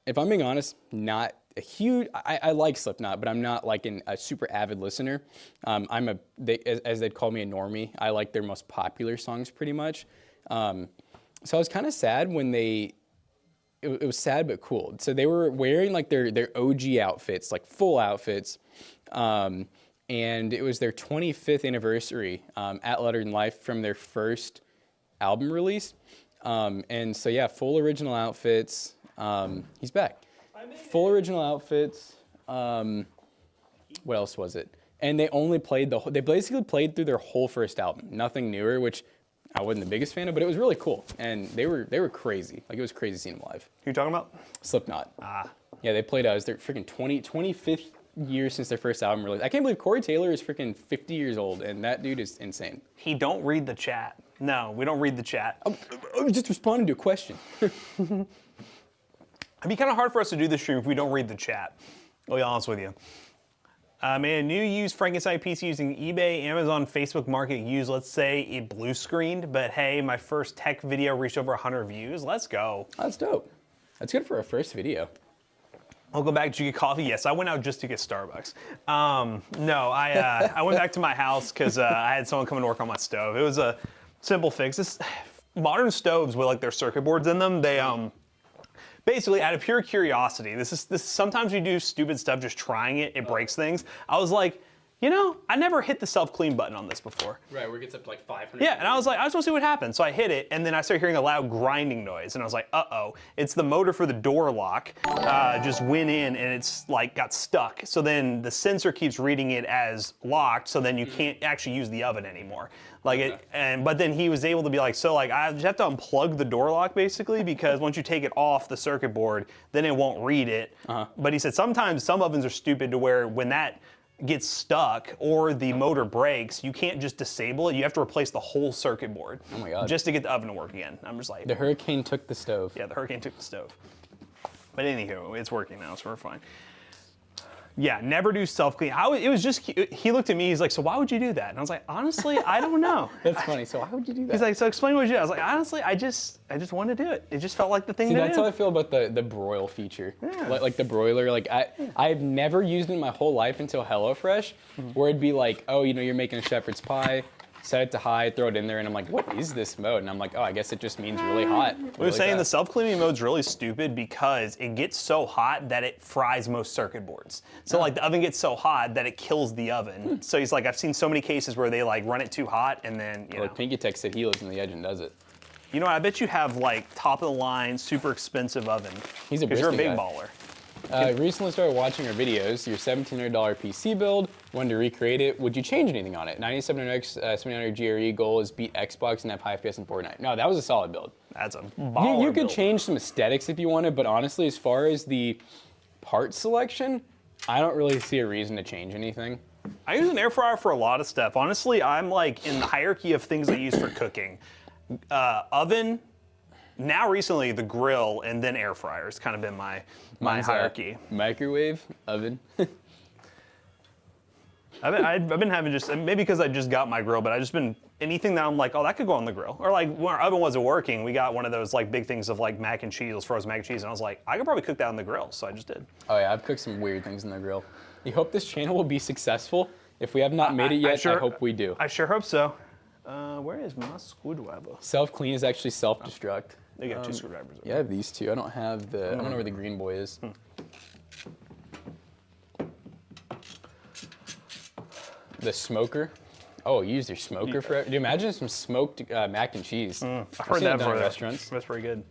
if I'm being honest, not a huge, I like Slipknot, but I'm not like a super avid listener. As they'd call me, a normie. I like their most popular songs pretty much. So I was kind of sad when it was sad but cool. So they were wearing like their OG outfits, like full outfits. And it was their 25th anniversary at Letter in Life from their first album release. And so yeah, full original outfits. He's back. Full original outfits. What else was it? And they only played they basically played through their whole first album. Nothing newer, which I wasn't the biggest fan of, but it was really cool. And they were crazy. Like, it was crazy seeing them live. Who you talking about? Slipknot. Yeah, they played, it was their freaking 25th year since their first album release. I can't believe Corey Taylor is freaking 50 years old, and that dude is insane. He don't read the chat. No, we don't read the chat. I was just responding to a question. It'd be kind of hard for us to do this stream if we don't read the chat. I'll be honest with you. Man, new used Frankenstein PC using eBay, Amazon, Facebook Market used, let's say it blue screened, but hey, my first tech video reached over 100 views. Let's go. That's dope. That's good for a first video. I'll go back. Did you get coffee? Yes, I went out just to get Starbucks. No, I went back to my house because I had someone come and work on my stove. It was a simple fix. Modern stoves with like their circuit boards in them, they basically, out of pure curiosity, this sometimes we do stupid stuff just trying it, it breaks things. I was like, you know, I never hit the self-clean button on this before. Right, where it gets up to like 500. Yeah, and I was like, I just want to see what happens. So I hit it, and then I started hearing a loud grinding noise, and I was like, uh-oh, it's the motor for the door lock just went in, and it's like got stuck. So then the sensor keeps reading it as locked, so then you can't actually use the oven anymore. Like but then he was able to be like, so like I just have to unplug the door lock basically, because once you take it off the circuit board, then it won't read it. But he said sometimes some ovens are stupid to where when that gets stuck or the motor breaks, you can't just disable it. You have to replace the whole circuit board. Oh my God. Just to get the oven to work again. I'm just like, the hurricane took the stove. Yeah, the hurricane took the stove. But anywho, it's working now, so we're fine. Yeah, never do self-clean. It was just, he looked at me, he's like, so why would you do that? And I was like, honestly, I don't know. That's funny, so why would you do that? He's like, so explain what you do. I was like, honestly, I just wanted to do it. It just felt like the thing to do. That's how I feel about the broil feature. Yeah. Like the broiler, like I've never used it in my whole life until HelloFresh, where it'd be like, oh, you know, you're making a shepherd's pie, set it to high, throw it in there, and I'm like, what is this mode? And I'm like, oh, I guess it just means really hot. We were saying the self-cleaning mode's really stupid because it gets so hot that it fries most circuit boards. So like the oven gets so hot that it kills the oven. So he's like, I've seen so many cases where they like run it too hot and then, you know. Like Pinky Tech said he lives on the edge and does it. You know what, I bet you have like top of the line, super expensive oven. He's a because you're a big guy. baller. Recently started watching our videos, your $1,700 PC build, wanted to recreate it. Would you change anything on it? 9700X, 700 GRE goal is beat Xbox and have high FPS in Fortnite. No, that was a solid build. That's a baller You could build. change some aesthetics if you wanted, but honestly, as far as the part selection, I don't really see a reason to change anything. I use an air fryer for a lot of stuff. Honestly, I'm like in the hierarchy of things I use for cooking. Oven, now recently the grill and then air fryer has kind of been my Mine's, hierarchy. Microwave, oven. I've been having just, maybe because I just got my grill, but I've just been, anything that I'm like, oh, that could go on the grill. Or like when our oven wasn't working, we got one of those like big things of like mac and cheese, frozen mac and cheese, and I was like, I could probably cook that on the grill, so I just did. Oh yeah, I've cooked some weird things in the grill. We hope this channel will be successful. If we have not made it yet, I hope we do. I sure hope so. Where is my screwdriver? Self-clean is actually self-destruct. They got 2 screwdrivers. Yeah, I have these 2. I don't have the, I don't know where the green boy is. The smoker. Oh, you use your smoker for it? Dude, imagine some smoked mac and cheese. I've heard that before for restaurants. That's pretty good.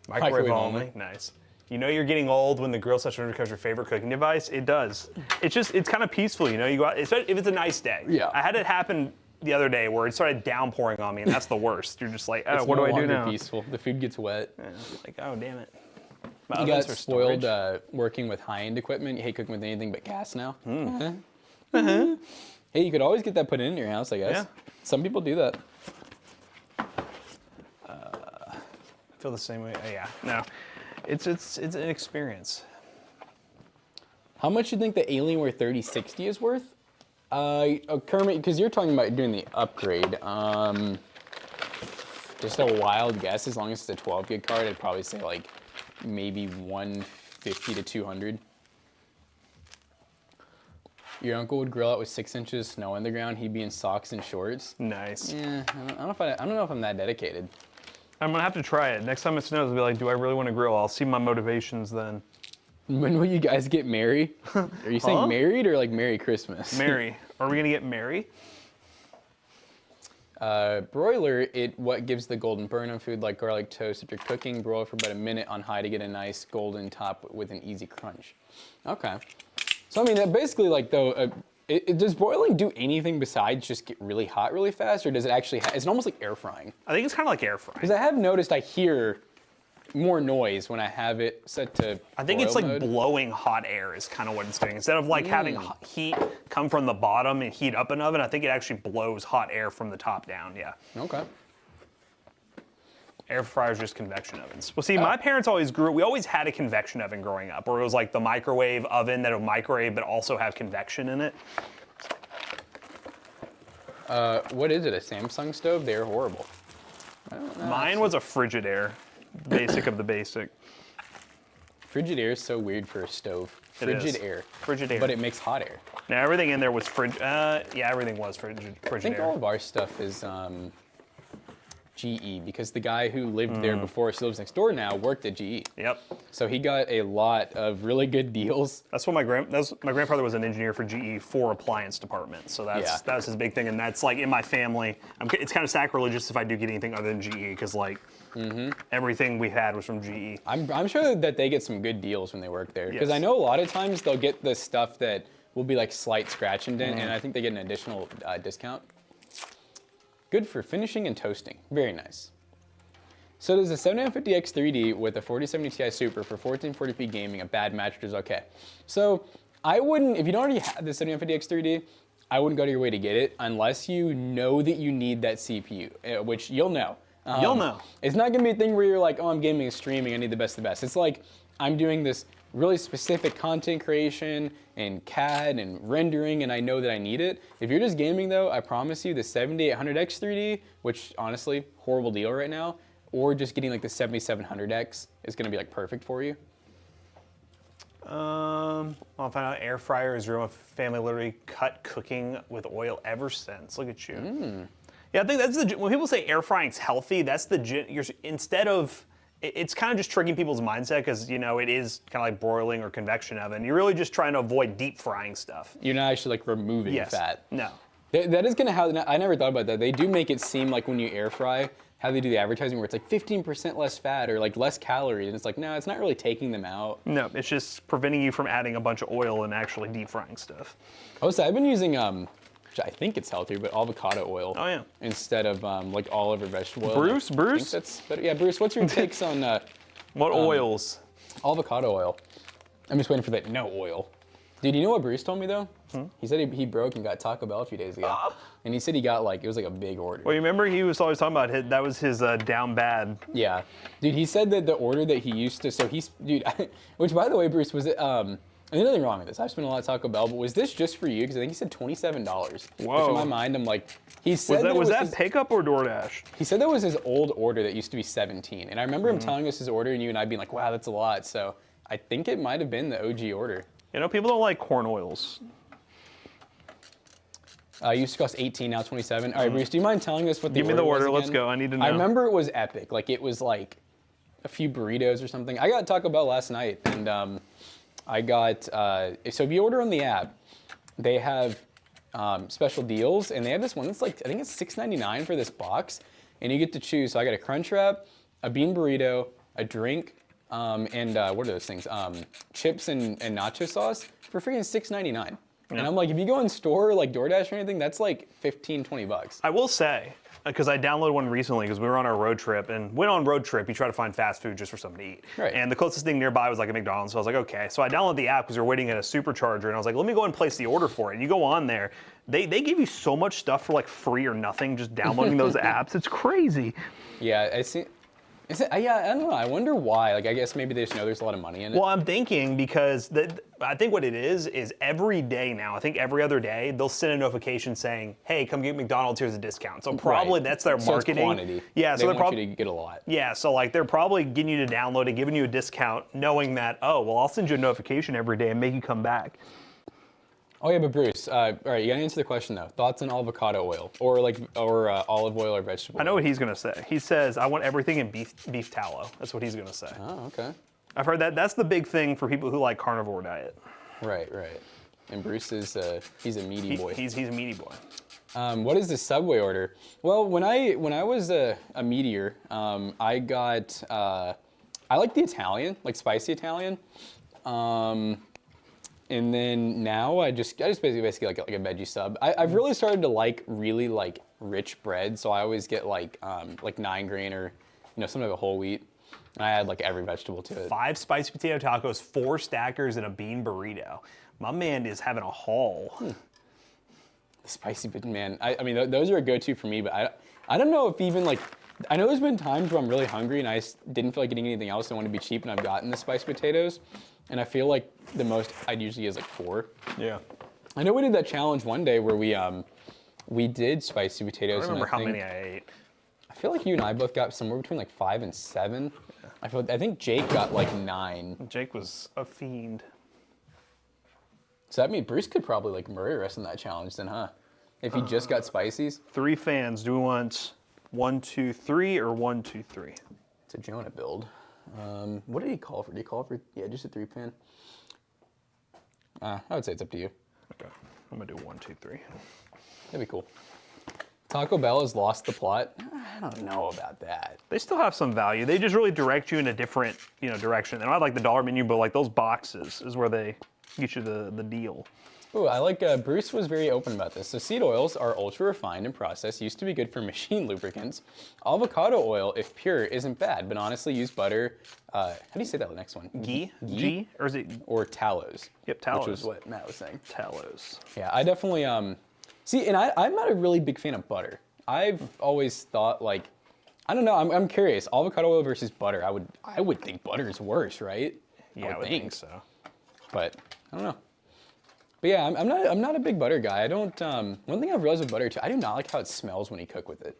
Microwave only. Nice. You know you're getting old when the grill session becomes your favorite cooking device? It does. It's kind of peaceful, you know? You go out, if it's a nice day. Yeah. I had it happen the other day where it started downpouring on me, and that's the worst. You're just like, oh, It's what no do I do longer now? peaceful. The food gets wet. Yeah, like, oh, damn it. My You ovens got are spoiled storage. working with high-end equipment. You hate cooking with anything but gas now. Hey, you could always get that put in your house, I guess. Yeah. Some people do that. I feel the same way. Yeah, no. It's an experience. How much do you think the Alienware 3060 is worth? Kermit, because you're talking about doing the upgrade. Just a wild guess, as long as it's a 12 gig card, I'd probably say like maybe 150 to 200. Your uncle would grill out with 6 inches of snow on the ground. He'd be in socks and shorts. Nice. Yeah, I don't know if I'm that dedicated. I'm gonna have to try it. Next time it snows, I'll be like, do I really want to grill? I'll see my motivations then. When will you guys get married? Are you saying married or like Merry Christmas? Mary. Are we gonna get Mary? Broiler, what gives the golden burn on food like garlic toast after cooking. Broil for about a minute on high to get a nice golden top with an easy crunch. Okay. So I mean, basically like though, does broiling do anything besides just get really hot really fast, or does it actually, is it almost like air frying? I think it's kind of like air frying. Because I have noticed I hear more noise when I have it set to I think broil it's like mode. blowing hot air is kind of what it's doing. Instead of like having heat come from the bottom and heat up an oven, I think it actually blows hot air from the top down, yeah. Okay. Air fryers, just convection ovens. Well, see, my parents we always had a convection oven growing up, where it was like the microwave oven that would microwave but also have convection in it. What is it, a Samsung stove? They're horrible. I don't know. Mine was a Frigidaire, basic of the basic. Frigidaire is so weird for a stove. It is. Frigidaire. But it makes hot air. Now everything in there was yeah, everything was Frigidaire. I think all of our stuff is GE, because the guy who lived there before, still lives next door now, worked at GE. Yep. So he got a lot of really good deals. That's what my grandfather was an engineer for GE for appliance department. So that was his big thing, and that's like in my family. It's kind of sacrilegious if I do get anything other than GE, because like everything we had was from GE. I'm sure that they get some good deals when they work there, because Yes. I know a lot of times they'll get the stuff that will be like slight scratch and dent, and I think they get an additional discount. Good for finishing and toasting. Very nice. So there's a 7950X 3D with a 4070 Ti Super for 1440p gaming. A bad match is okay. So I wouldn't, if you don't already have the 7950X 3D, I wouldn't go to your way to get it unless you know that you need that CPU, which you'll know. You'll know. It's not gonna be a thing where you're like, oh, I'm gaming and streaming, I need the best of the best. It's like, I'm doing this really specific content creation and CAD and rendering, and I know that I need it. If you're just gaming though, I promise you the 7800X 3D, which honestly, horrible deal right now, or just getting like the 7700X is gonna be like perfect for you. I'll find out air fryer is my family literally cut cooking with oil ever since. Look at you. Yeah, I think that's when people say air frying's healthy, that's instead of, it's kind of just tricking people's mindset, because you know it is kind of like broiling or convection oven. You're really just trying to avoid deep frying stuff. You're not actually like removing fat. No. That is gonna I never thought about that. They do make it seem like when you air fry, how they do the advertising where it's like 15% less fat or like less calories, and it's like, no, it's not really taking them out. No, it's just preventing you from adding a bunch of oil and actually deep frying stuff. Oh, so I've been using, which I think it's healthier, but avocado oil. Oh, yeah. Instead of like olive or vegetable oil. Bruce? I think that's better. Yeah, Bruce, what's your takes on What oils? avocado oil? I'm just waiting for that no oil. Dude, you know what Bruce told me though? He said he broke and got Taco Bell a few days ago. And he said he got like, it was like a big order. Well, you remember he was always talking about that was his down bad. Yeah. Dude, he said that the order that he used to, so he's, dude, which by the way, Bruce, was it, there's nothing wrong with this. I've spent a lot of Taco Bell, but was this just for you? Because I think he said $27. Whoa. Which in my mind, I'm like, he said Was that his, pickup or DoorDash? He said that was his old order that used to be 17. And I remember him telling us his order and you and I being like, wow, that's a lot. So I think it might have been the OG order. You know, people don't like corn oils. Used to cost 18, now 27. All right, Bruce, do you mind telling us what the order was? Give me the order, again? let's go, I need to know. I remember it was epic. Like, it was like a few burritos or something. I got Taco Bell last night, and I got, so if you order on the app, they have special deals, and they have this one that's like, I think it's $6.99 for this box, and you get to choose. So I got a Crunchwrap, a bean burrito, a drink, and what are those things? Chips and nacho sauce for freaking $6.99. And I'm like, if you go in store like DoorDash or anything, that's like 15, 20 bucks. I will say, because I downloaded one recently because we were on our road trip, and when on road trip, you try to find fast food just for something to eat. Right. And the closest thing nearby was like a McDonald's, so I was like, okay. So I downloaded the app because we were waiting at a supercharger, and I was like, let me go and place the order for it. And you go on there, they give you so much stuff for like free or nothing just downloading those apps. It's crazy. Yeah, I see. Yeah, I don't know. I wonder why. Like, I guess maybe they just know there's a lot of money in it. Well, I'm thinking because I think what it is every day now, I think every other day, they'll send a notification saying, hey, come get McDonald's, here's a discount. So probably that's their marketing. So it's quantity. Yeah, they want you to get a lot. Yeah, so like they're probably getting you to download it, giving you a discount, knowing that, oh, well, I'll send you a notification every day and make you come back. Oh yeah, but Bruce, all right, you gotta answer the question though. Thoughts on avocado oil, or olive oil or vegetable oil? I know what he's gonna say. He says, I want everything in beef tallow. That's what he's gonna say. Oh, okay. I've heard that. That's the big thing for people who like carnivore diet. Right. And Bruce is, he's a meaty boy. He's a meaty boy. What is the Subway order? Well, when I was a meteor, I got, I like the Italian, like spicy Italian. And then now I just basically like a veggie sub. I've really started to really like rich bread, so I always get like 9 grain or some type of whole wheat. And I add like every vegetable to it. 5 spicy potato tacos, 4 stackers, and a bean burrito. My man is having a haul. Spicy, but man, I mean those are a go-to for me. But I don't know if even like, I know there's been times where I'm really hungry and I didn't feel like getting anything else. I want to be cheap, and I've gotten the spiced potatoes. And I feel like the most I'd usually is like 4. Yeah. I know we did that challenge one day where we did spicy potatoes. I don't remember how many I ate. I feel like you and I both got somewhere between like 5 and 7. Yeah. I think Jake got like 9. Jake was a fiend. So that means Bruce could probably like murder us in that challenge then, huh? If he just got spices. 3 fans. Do we want 1, 2, 3 or 1, 2, 3? It's a Jonah build. What did he call for? Did he call for, yeah, just a 3-pan? I would say it's up to you. Okay, I'm gonna do 1, 2, 3. That'd be cool. Taco Bell has lost the plot. I don't know about that. They still have some value. They just really direct you in a different, direction. They don't have like the dollar menu, but like those boxes is where they get you the deal. Ooh, I like, Bruce was very open about this. So seed oils are ultra refined and processed, used to be good for machine lubricants. Avocado oil, if pure, isn't bad, but honestly use butter. How do you say that the next one? Ghee? G? Or is it? Or tallows. Yep, tallows. Which was what Matt was saying. Tallows. Yeah, I definitely, see, and I'm not a really big fan of butter. I've always thought like, I don't know, I'm curious, avocado oil versus butter. I would think butter is worse, right? Yeah, I would think so. But I don't know. But yeah, I'm not a big butter guy. I don't. One thing I've realized with butter too, I do not like how it smells when you cook with it.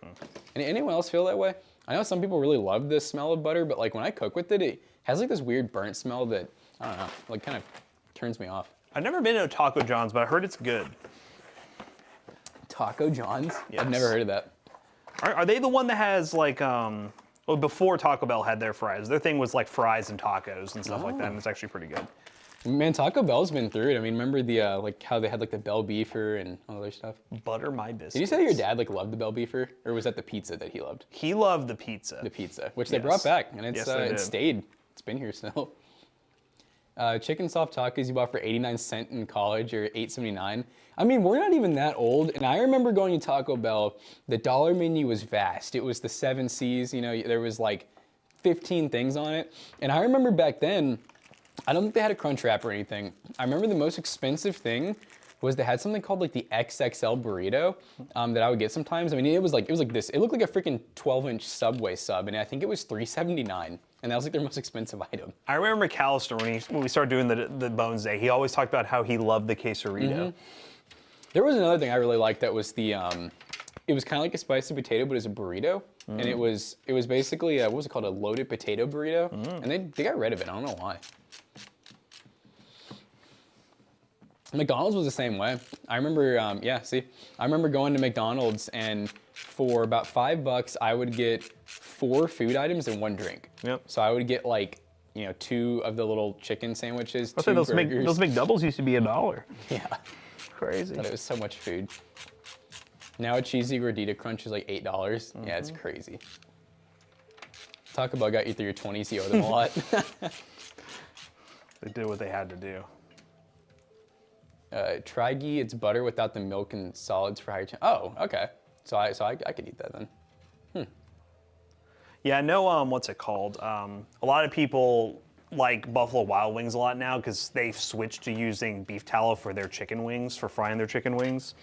Anyone else feel that way? I know some people really love the smell of butter, but like when I cook with it, it has like this weird burnt smell that I don't know, like kind of turns me off. I've never been to a Taco John's, but I heard it's good. Taco John's? Yes. I've never heard of that. Are they the one that has like well, before Taco Bell had their fries? Their thing was like fries and tacos and stuff like that, and it's actually pretty good. Man, Taco Bell's been through it. I mean, remember the like how they had like the Bell Beefer and all other stuff? Butter my biscuits. Did you say your dad like loved the Bell Beefer, or was that the pizza that he loved? He loved the pizza. The pizza, which they brought back, and it's Yes, it stayed. It's been here still. Chicken soft tacos you bought for 89 cents in college or $8.79. I mean, we're not even that old, and I remember going to Taco Bell. The dollar menu was vast. It was the 7 C's. There was like 15 things on it, and I remember back then. I don't think they had a crunch wrap or anything. I remember the most expensive thing was they had something called like the XXL burrito that I would get sometimes. I mean, it was like this. It looked like a freaking 12-inch Subway sub, and I think it was $3.79, and that was like their most expensive item. I remember McAllister when we started doing the Bones Day. He always talked about how he loved the quesarito. There was another thing I really liked that was the. It was kind of like a spicy potato, but it was a burrito, and it was basically what was it called, a loaded potato burrito, and they got rid of it. I don't know why. McDonald's was the same way. I remember, I remember going to McDonald's, and for about $5, I would get 4 food items and 1 drink. Yep. So I would get like, 2 of the little chicken sandwiches, 2 those burgers. those McDoubles used to be $1. Yeah. Crazy. But it was so much food. Now a cheesy gordita crunch is like $8. Yeah, it's crazy. Taco Bell got you through your 20s, you owe them a lot. They did what they had to do. Try ghee, it's butter without the milk and solids for higher. Oh, okay. So I could eat that then. Yeah, I know, what's it called? A lot of people like Buffalo Wild Wings a lot now because they've switched to using beef tallow for their chicken wings, for frying their chicken wings.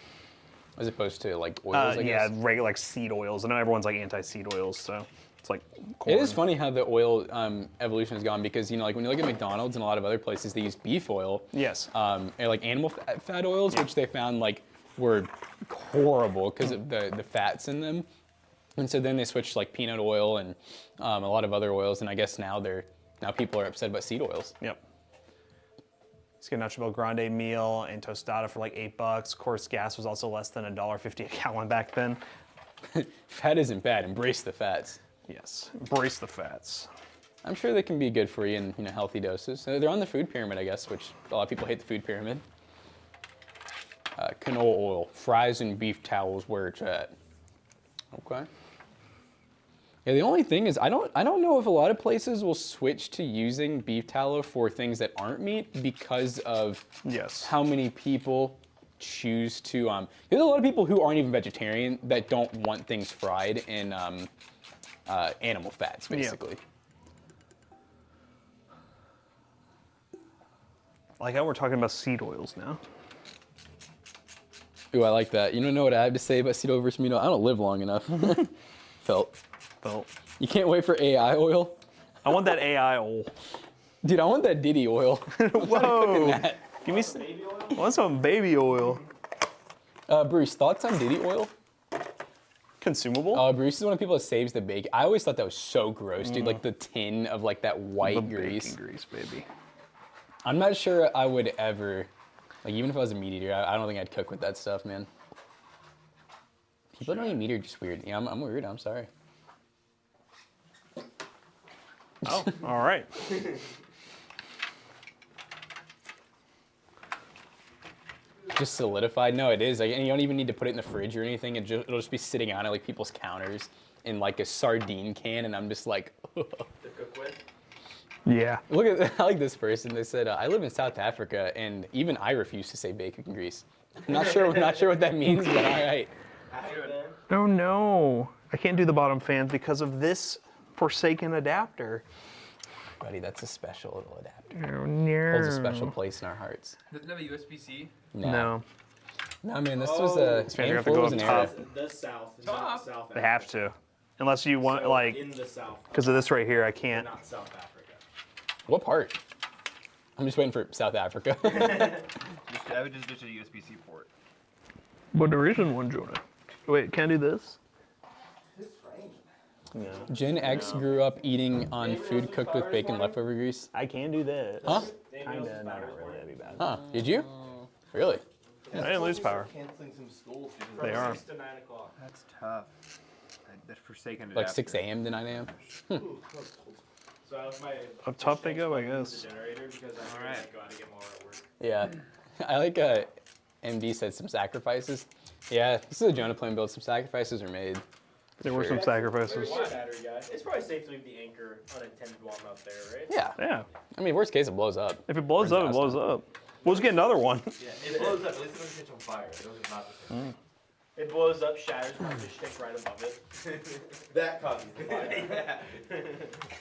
As opposed to like oils, I guess. Yeah, regular like seed oils. I know everyone's like anti-seed oils, so it's like corn. It is funny how the oil evolution has gone because, like when you look at McDonald's and a lot of other places, they use beef oil. Yes. And like animal fat oils, which they found like were horrible because of the fats in them. And so then they switched to like peanut oil and a lot of other oils, and I guess now people are upset about seed oils. Yep. Let's get a Nacho Bel Grande meal and tostada for like $8. Of course, gas was also less than $1.50 a gallon back then. Fat isn't bad. Embrace the fats. Yes, embrace the fats. I'm sure they can be good for you in healthy doses. They're on the food pyramid, I guess, which a lot of people hate the food pyramid. Canola oil, fries and beef towels, where it's at. Okay. Yeah, the only thing is I don't know if a lot of places will switch to using beef tallow for things that aren't meat because of how many people choose to. There's a lot of people who aren't even vegetarian that don't want things fried in animal fats, basically. Yeah. Like how we're talking about seed oils now. Ooh, I like that. You don't know what I have to say about seed oil versus meat oil? I don't live long enough. Felt. You can't wait for AI oil? I want that AI oil. Dude, I want that Diddy oil. Whoa. Give me some baby oil? I want some baby oil. Bruce, thoughts on Diddy oil? Consumable? Bruce is one of the people that saves the bacon. I always thought that was so gross, dude. Like the tin of like that white grease. Bacon grease, baby. I'm not sure I would ever, like even if I was a meat eater, I don't think I'd cook with that stuff, man. People don't eat meat are just weird. Yeah, I'm weird, I'm sorry. Oh, all right. Just solidified? No, it is. Like, and you don't even need to put it in the fridge or anything. It'll just be sitting out at like people's counters in like a sardine can, and I'm just like, To cook with? Yeah. Look at I like this person. They said, I live in South Africa, and even I refuse to say bacon grease. I'm not sure what that means, but all right. Oh no. I can't do the bottom fans because of this forsaken adapter. Buddy, that's a special little adapter. Oh, no. Holds a special place in our hearts. Doesn't it have a USB-C? No. No, man, this was a. This fan's gonna have to go up top. The South, not South Africa. They have to. Unless you want, like, in the South. because of this right here, I can't. Not South Africa. What part? I'm just waiting for South Africa. I would just ditch a USB-C port. But there isn't one, Jonah. Wait, can I do this? Gen X grew up eating on food cooked with bacon leftover grease. I can do this. Huh? Kinda, not really. That'd be bad. Huh? Did you? Really? I didn't lose power. Canceling some schools. They are. 6 to 9 o'clock. That's tough. That forsaken Like adapter. 6 a.m. to 9 a.m. So I left my Up top they go, I guess. generator because I'm Alright. going to get more at work. Yeah. I like MD said some sacrifices. Yeah, this is a Jonah plan build. Some sacrifices are made. There were Sure. some sacrifices. Why battery guy? It's probably safe to leave the anchor unattended while I'm out there, right? Yeah. Yeah. I mean, worst case, it blows up. If it blows Burns up, it house blows down. up. We'll just get another one. Yeah, it blows up. At least it doesn't catch on fire. It doesn't not the same. It blows up, shatters, my fish tank right above it. That causes the fire.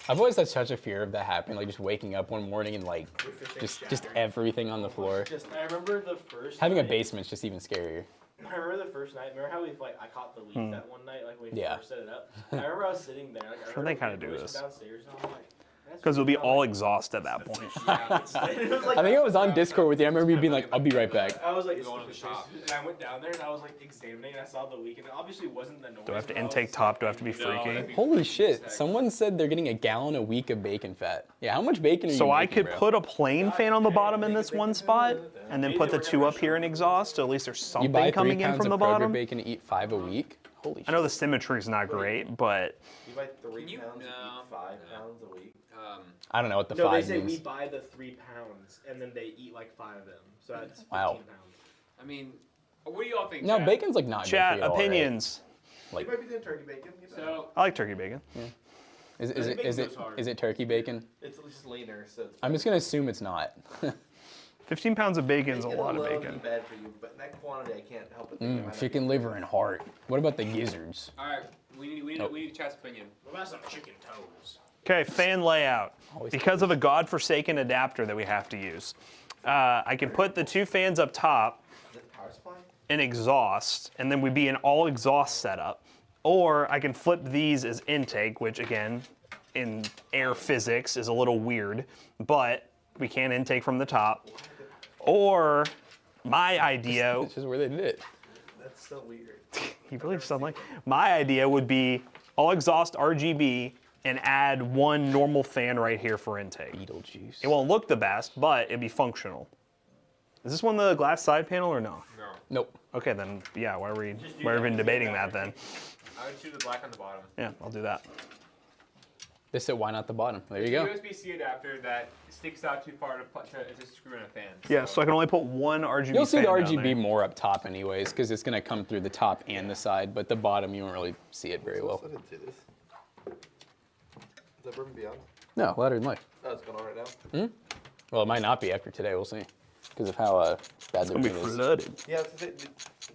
I've always had such a fear of that happening, like just waking up one morning and like Your fish tank just shattered. everything on the floor. I remember the first Having a night- basement's just even scarier. I remember the first night. Remember how I caught the leak that one night, like when we Yeah. first set it up. I remember I was sitting there. Like, I Sure heard they a kinda big do voice this. from downstairs, and I'm like, Because it'll be all exhaust at that point. It was like, I think I was on Discord with you. I remember you being like, "I'll be right back." I was like, it's Going the to the fish shop. tank. And I went down there and I was like examining and I saw the leak and it obviously wasn't the noise. Do I have to but intake was top? Do I have to be No, freaky? that'd be- Holy shit! Someone said they're getting a gallon a week of bacon fat. Yeah, how much bacon are you So I making, could bro? put a plane fan on the bottom in this one spot, and then put the two up here in exhaust, so at least there's You buy something 3 coming in pounds from of the Kroger bottom. bacon to eat 5 a week. Holy shit! I know the symmetry's not great, but You buy 3 you- pounds, you no, eat 5 pounds a week. I don't know what the No, they 5 say we means. buy the 3 pounds and then they eat like 5 of them. So that's 15 Wow. pounds. I mean, what do y'all think? No, Chad? bacon's like not chat good for you at all, right? opinions. Like, You might be doing turkey bacon. You know. So, I like turkey bacon. is The it bacon is it goes hard. is it turkey bacon? It's just leaner, so it's I'm just gonna assume it's not. 15 pounds of bacon's a Bacon lot of alone bacon. is bad for you, but in that quantity, I can't help but think it might not Chicken be- liver and heart. What about the gizzards? all right, we need Chad's opinion. What about some chicken toes? Okay, fan layout. Always Because of a godforsaken adapter that we have to use, I can put the 2 fans up top Is it power supply? and exhaust, and then we'd be an all exhaust setup. Or I can flip these as intake, which again, in air physics is a little weird, but we can intake from the top. Or my idea, It's just where they did it. That's so weird. you really just don't like. My idea would be all exhaust RGB and add 1 normal fan right here for intake. Beetlejuice. It won't look the best, but it'd be functional. Is this one the glass side panel or no? No, Nope. Okay, then yeah. Why are we Just do why have we that. been debating that then? I would choose the black on the bottom. Yeah, I'll do that. They said why not the bottom? There you go. USB-C adapter that sticks out too far to just screw in a fan. Yeah, so I can only put 1 RGB. You'll see the fan down RGB there. more up top anyways, because it's gonna come through the top and the side, but the bottom you won't really see it very well. I didn't see this. Is that Bourbon Beyond? No, louder than life. Oh, it's going on right now. Well, it might not be after today. We'll see, because of how bad the It'll be rain is. flooded. Yeah,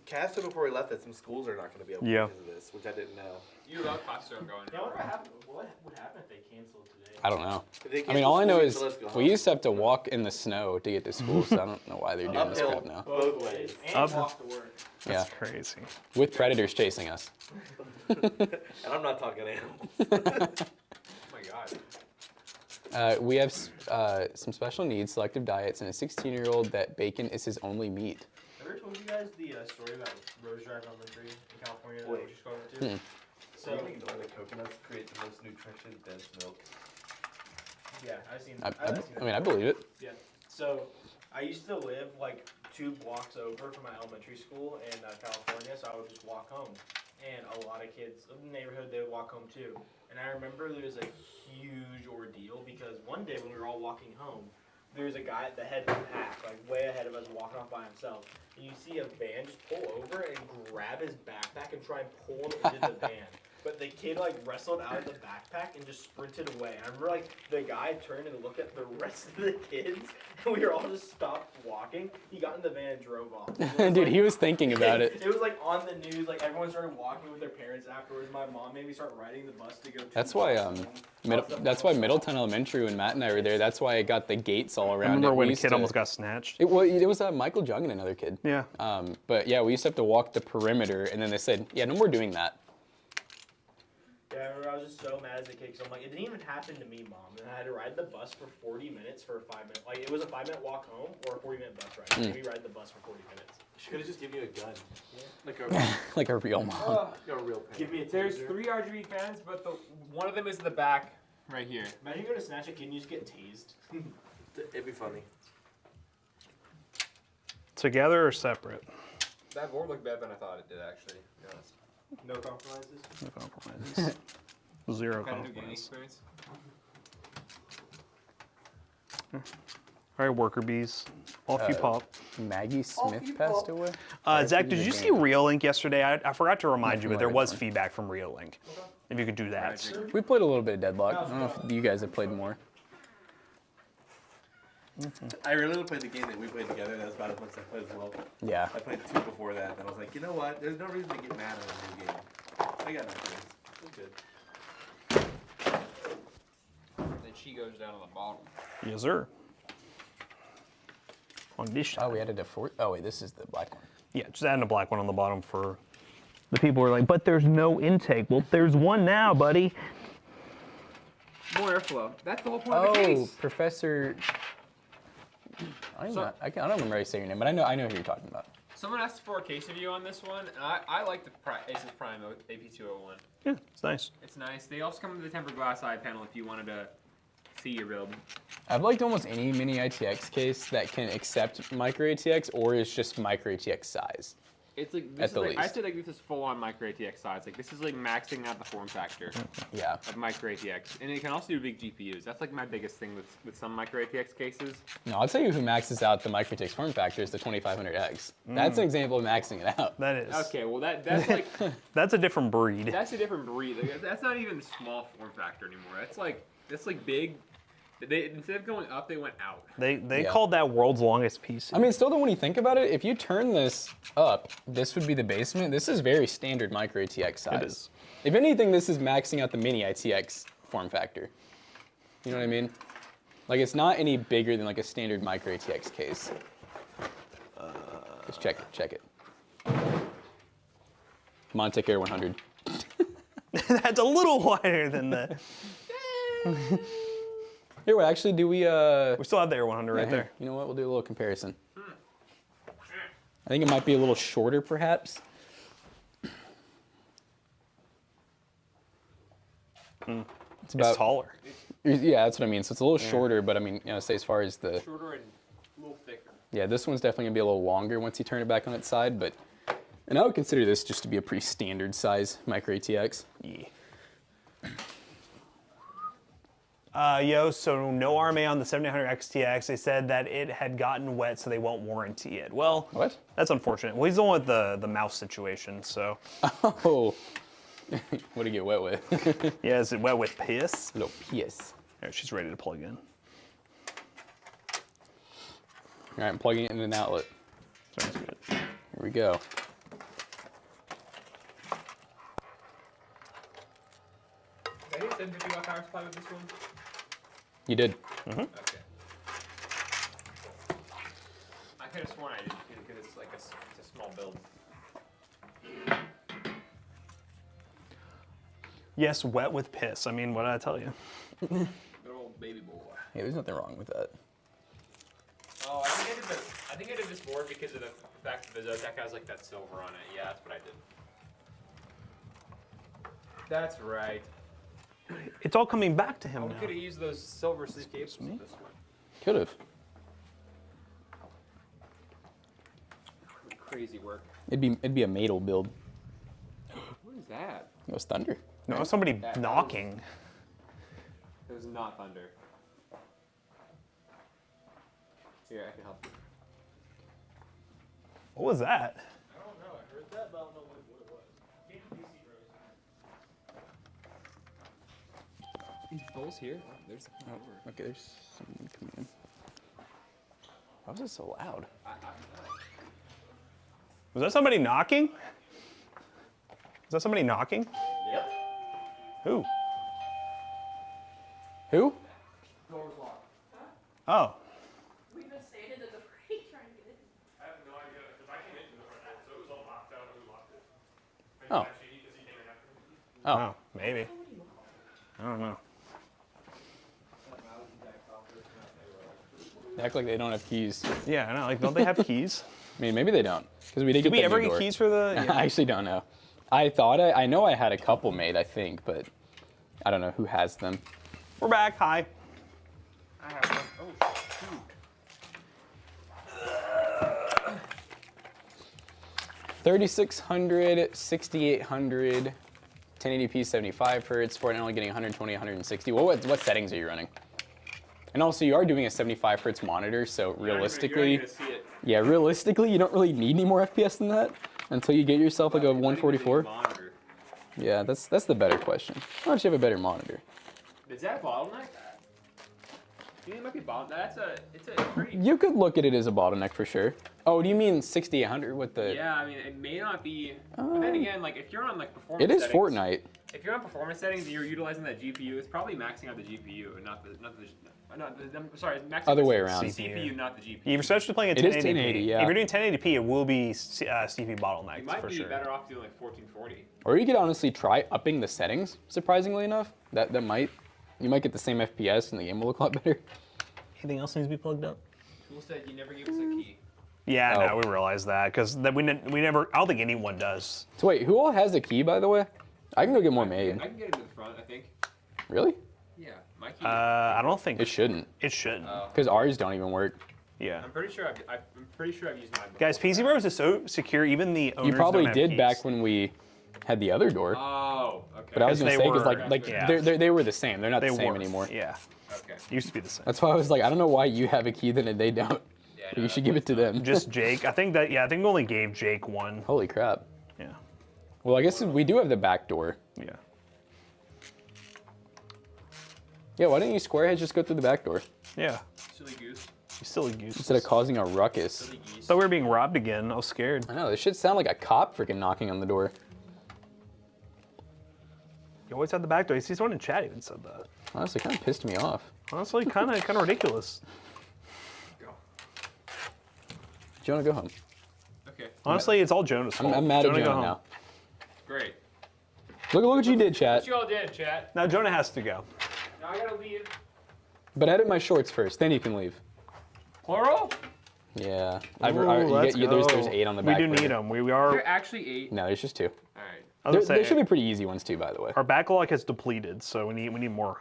Cass said before we left that some schools are not going to be open Yeah. because of this, which I didn't know. You love classroom going. Yeah, what happened? What would happen if they canceled today? I don't know. If they I mean, cancel all I know school, is so let's go we home. used to have to walk in the snow to get to school, so I don't know why they're doing this Uphill. crap now. Both ways. And Up- walk to work. Yeah, That's crazy. with predators chasing us. And I'm not talking animals. Oh my god. We have some special needs, selective diets, and a 16-year-old that bacon is his only meat. Ever told you guys the story about Rose Drive Elementary in California that Wait. we're just going to? So, the coconuts create the most nutrition dense milk. yeah, I've seen I mean, I believe it. Yeah. So I used to live like 2 blocks over from my elementary school in California, so I would just walk home. And a lot of kids in the neighborhood, they would walk home too. And I remember there was a huge ordeal because one day when we were all walking home, there was a guy at the head of the pack, like way ahead of us, walking off by himself. And you see a van just pull over and grab his backpack and try and pull him into the van. But the kid like wrestled out of the backpack and just sprinted away. I remember like the guy turned and looked at the rest of the kids, and we were all just stopped walking. He got in the van and drove off. It was, Dude, like- he was thinking about it. It was like on the news. Like everyone started walking with their parents afterwards. My mom made me start riding the bus to go. That's why that's why Middletown Elementary, when Matt and I were there, that's why it got the gates all I around remember it. when We a used kid to- almost got snatched. It was Michael Jung and another kid. Yeah. But yeah, we used to have to walk the perimeter, and then they said, yeah, no more doing that. Yeah, I remember I was just so mad as a kid because I'm like, it didn't even happen to me, Mom. And I had to ride the bus for 40 minutes for a 5-minute. Like it was a 5-minute walk home or a 40-minute bus ride. Maybe ride the bus for 40 minutes. She could have just given you a gun. Like Like a real mom. a real parent. Give me a There's taser. 3 RGB fans, but one of them is in the back, right here. Imagine you go to snatch a kid and you just get tased. It'd be funny. Together or separate? That board looked better than I thought it did, actually. To be honest. No compromises. No compromises. Zero Kind of new gaming compromise. experience. All right, worker bees. Off you pop. Maggie Smith passed away. Zach, did you see Reolink yesterday? I forgot to remind you, but there Right, was right. feedback from Reolink. If you could do that. We played a little bit of Deadlock. I don't know if you guys have played more. I really only played the game that we played together. That's about as much as I played as well. Yeah. I played 2 before that, and I was like, you know what? There's no reason to get mad at a new game. I got no feelings. It's good. Then she goes down on the bottom. Yes, sir. On this Oh, side. we added a fourth. Oh wait, this is the black one. Yeah, just adding a black one on the bottom for the people who are like, but there's no intake. Well, there's one now, buddy. More airflow. That's the whole point of the Oh, case. Professor. I don't remember how you say your name, but I know who you're talking about. Someone asked for a case review on this one, and I like the Asus Prime AP201. Yeah, it's nice. It's nice. They also come with a tempered glass side panel if you wanted to see your build. I've liked almost any mini ITX case that can accept micro ATX or is just micro ATX size. It's like At this the is like, I least. say like this is full on micro ATX size. Like this is like maxing out the form factor Yeah. of micro ATX, and it can also do big GPUs. That's like my biggest thing with some micro ATX cases. No, I'll tell you who maxes out the micro ATX form factor is the 2500X. That's an example of maxing it out. That is. Okay, well that's like That's a different breed. that's a different breed. Like, that's not even small form factor anymore. That's like big. They instead of going up, they went out. They Yeah. called that world's longest PC. I mean, still though, when you think about it, if you turn this up, this would be the basement. This is very standard micro ATX size. It is. If anything, this is maxing out the mini ITX form factor. You know what I mean? Like it's not any bigger than like a standard micro ATX case. Just check it. Come on, take Air 100. That's a little wider than the. Here, what actually do we? We still have the Air 100 right Here, there. You know what? We'll do a little comparison. I think it might be a little shorter, perhaps. It's It's taller. Yeah, that's what I mean. So it's a little shorter, but I mean, say as far as the Shorter and a little thicker. yeah, this one's definitely gonna be a little longer once you turn it back on its side, but and I would consider this just to be a pretty standard size micro ATX. Yeah. So no RMA on the 7900 XTX. They said that it had gotten wet, so they won't warranty it. Well, What? that's unfortunate. Well, he's the one with the mouse situation, so. Oh, what do you get wet with? Yeah, is it wet with piss? Little PS. There, she's ready to plug in. All right, I'm plugging it in an outlet. Sounds good. Here we go. Did I hit 750 watt power supply with this one? You did. Okay. I could have sworn I didn't because it's like it's a small build. Yes, wet with piss. I mean, what did I tell you? Good old baby boy. Yeah, there's nothing wrong with that. Oh, I think I did this board because of the fact that the Zotac has like that silver on it. Yeah, that's what I did. That's right. It's all coming back to him We now. could have used those silver sleeve cables with this one. Could have. Crazy work. It'd be a Madel build. What is that? It was thunder. No, somebody That knocking. It was not thunder. Here, I can help you. What was that? I don't know. I heard that, but I don't know what it was. Came from PCBros. These bowls here? Oh, there's the Oh, okay, there's someone coming in. Why was it so loud? Was that somebody knocking? Was that somebody knocking? Yep. Who? Who? Door's locked. Oh. We've been standing at the break trying to get in. I have no idea because I came into the front door, so it was all locked out. Who locked it? Oh. Actually, because he came in after me. Oh. Oh, maybe. I don't know. They act like they don't have keys. Yeah, I know. Like, don't they have keys? I mean, maybe they don't, because we did Did get we that ever new get door. keys for the? I actually don't know. I thought I know I had a couple made, I think, but I don't know who has them. We're back. Hi. I have one. Oh, shoot. 3600, 6800, 1080p, 75 hertz. For it only getting 120, 160. What settings are you running? And also, you are doing a 75 hertz monitor, so realistically, You're not gonna see it. yeah, realistically, you don't really need any more FPS than that until you get yourself like a 144. Monitor. Yeah, that's the better question. Why don't you have a better monitor? Is that a bottleneck? You think it might be bottom? It's a pretty. You could look at it as a bottleneck for sure. Oh, do you mean 6800 with the? Yeah, I mean, it may not be. But then again, like if you're on like performance. It is settings, Fortnite. If you're on performance settings and you're utilizing that GPU, it's probably maxing out the GPU and not the sorry, maxing Other out way the around. CPU, not the GPU. If you're especially playing at It is 1080p, 1080, yeah. if you're doing 1080p, it will be CPU bottlenecked You might for be sure. better off doing like 1440. Or you could honestly try upping the settings. Surprisingly enough, you might get the same FPS and the game will look a lot better. Anything else needs to be plugged up? Tool said you never gave us a key. Yeah, Oh. no, we realized that because we never. I don't think anyone does. So wait, who all has the key, by the way? I can go get more made. I can get it to the front, I think. Really? Yeah, my key. I don't think It shouldn't, It shouldn't. because ours don't even work. Yeah. I'm pretty sure I've used mine before. Guys, PC Bros is so secure. Even the owners You probably don't have did keys. back when we had the other door. Oh, okay. But I was gonna they say, because were- like yeah. they were the same. They're not They the same were anymore. Yeah. Okay. Used to be the same. That's why I was like, I don't know why you have a key then they don't. Yeah, But you should give it to them. Just Jake. I think we only gave Jake one. Holy crap. Yeah. Well, I guess we do have the back door. Yeah. Yeah, why didn't you squareheads just go through the back door Yeah. Silly goose. You silly goose. instead of causing a ruckus? Silly geese. Thought we were being robbed again. I was scared. I know, this should sound like a cop freaking knocking on the door. You always had the back door. You see someone in chat even said that. Honestly, kind of pissed me off. Honestly, kind of ridiculous. Go. Do you want to go home? Okay. Honestly, it's all Jonah's fault. I'm mad at go Jonah home. now. Great. Look what you did, What chat. you all did, chat? Now Jonah has to go. Now I gotta leave. But edit my shorts first, then you can leave. Plural? Yeah. Let's there's go. 8 on the back. We do need burner. them. We There are. are actually 8. No, there's just 2. Alright. I was There gonna say, should be pretty easy ones too, by the way. our backlog has depleted, so we need more.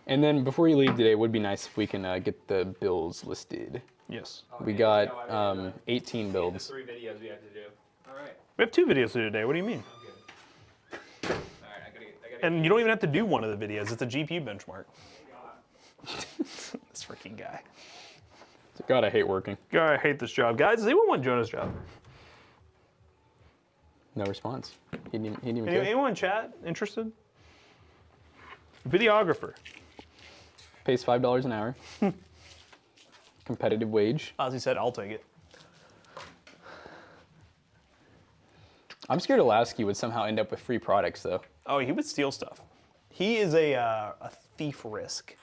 And then before you leave today, it would be nice if we can get the builds listed. Yes. We Okay, got no, I really 18 the builds. 3 videos we have to do. Alright. We have 2 videos to do today. What do you mean? I'm good. Alright, I gotta And you don't even have to do one of the videos. It's a GPU benchmark. This freaking guy. God, I hate working. God, I hate this job. Guys, does anyone want Jonah's job? No response. He didn't even Anyone, care. anyone in chat interested? Videographer. Pays $5 an hour. Competitive wage. Ozzy said, I'll take it. I'm scared Lasky would somehow end up with free products, though. Oh, he would steal stuff. He is a thief risk.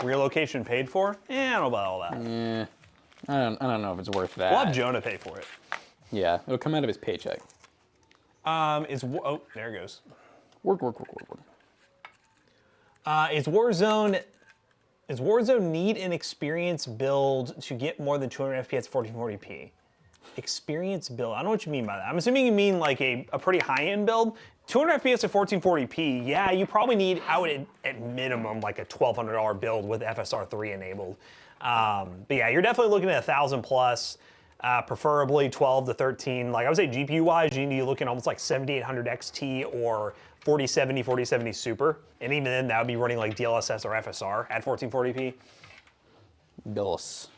Relocation paid for? I don't know about all that. Eh, I don't know if it's worth that. We'll have Jonah pay for it. Yeah, it'll come out of his paycheck. Oh, there it goes. Work. Is Warzone need an experience build to get more than 200 FPS 1440p? Experience build. I don't know what you mean by that. I'm assuming you mean like a pretty high-end build. 200 FPS at 1440p, yeah, you probably need, I would at minimum, like a $1,200 build with FSR3 enabled. But yeah, you're definitely looking at 1,000 plus, preferably 12 to 13. Like I would say GPU-wise, you need to be looking almost like 7800 XT or 4070 Super. And even then, that would be running like DLSS or FSR at 1440p. Dos.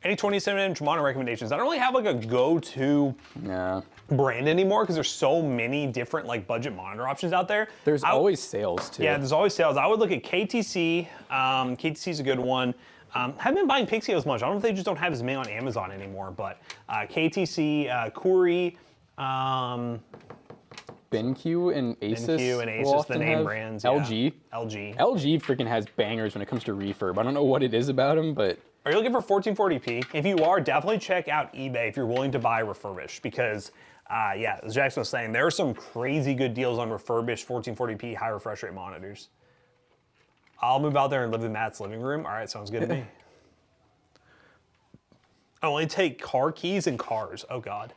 Any 27-inch monitor recommendations? I don't really have like a go-to Nah. brand anymore because there's so many different like budget monitor options out there. There's always sales, too. Yeah, there's always sales. I would look at KTC. KTC's a good one. Haven't been buying Pixio as much. I don't know if they just don't have as many on Amazon anymore, but KTC, Kuri, BenQ and Asus. BenQ and will Asus, the often name have brands. Yeah. LG. LG. LG freaking has bangers when it comes to refurb. I don't know what it is about them, but Are you looking for 1440p? If you are, definitely check out eBay if you're willing to buy refurbished because, yeah, as Jackson was saying, there are some crazy good deals on refurbished 1440p high refresh rate monitors. I'll move out there and live in Matt's living room. All right, sounds good to me. I only take car keys and cars. Oh, God.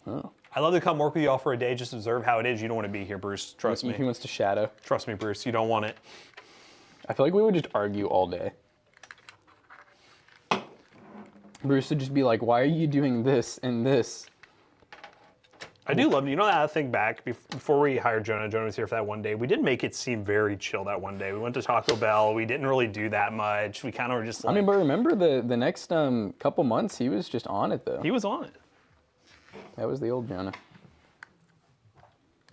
oh. I'd love to come work with you all for a day just to observe how it is. You don't want to be here, Bruce. Trust He me. wants to shadow. Trust me, Bruce. You don't want it. I feel like we would just argue all day. Bruce would just be like, why are you doing this and this? I do love, you know, that I think back before we hired Jonah. Jonah was here for that one day. We did make it seem very chill that one day. We went to Taco Bell. We didn't really do that much. We kind of were just like. I mean, but remember the next couple months, he was just on it, though. He was on it. That was the old Jonah.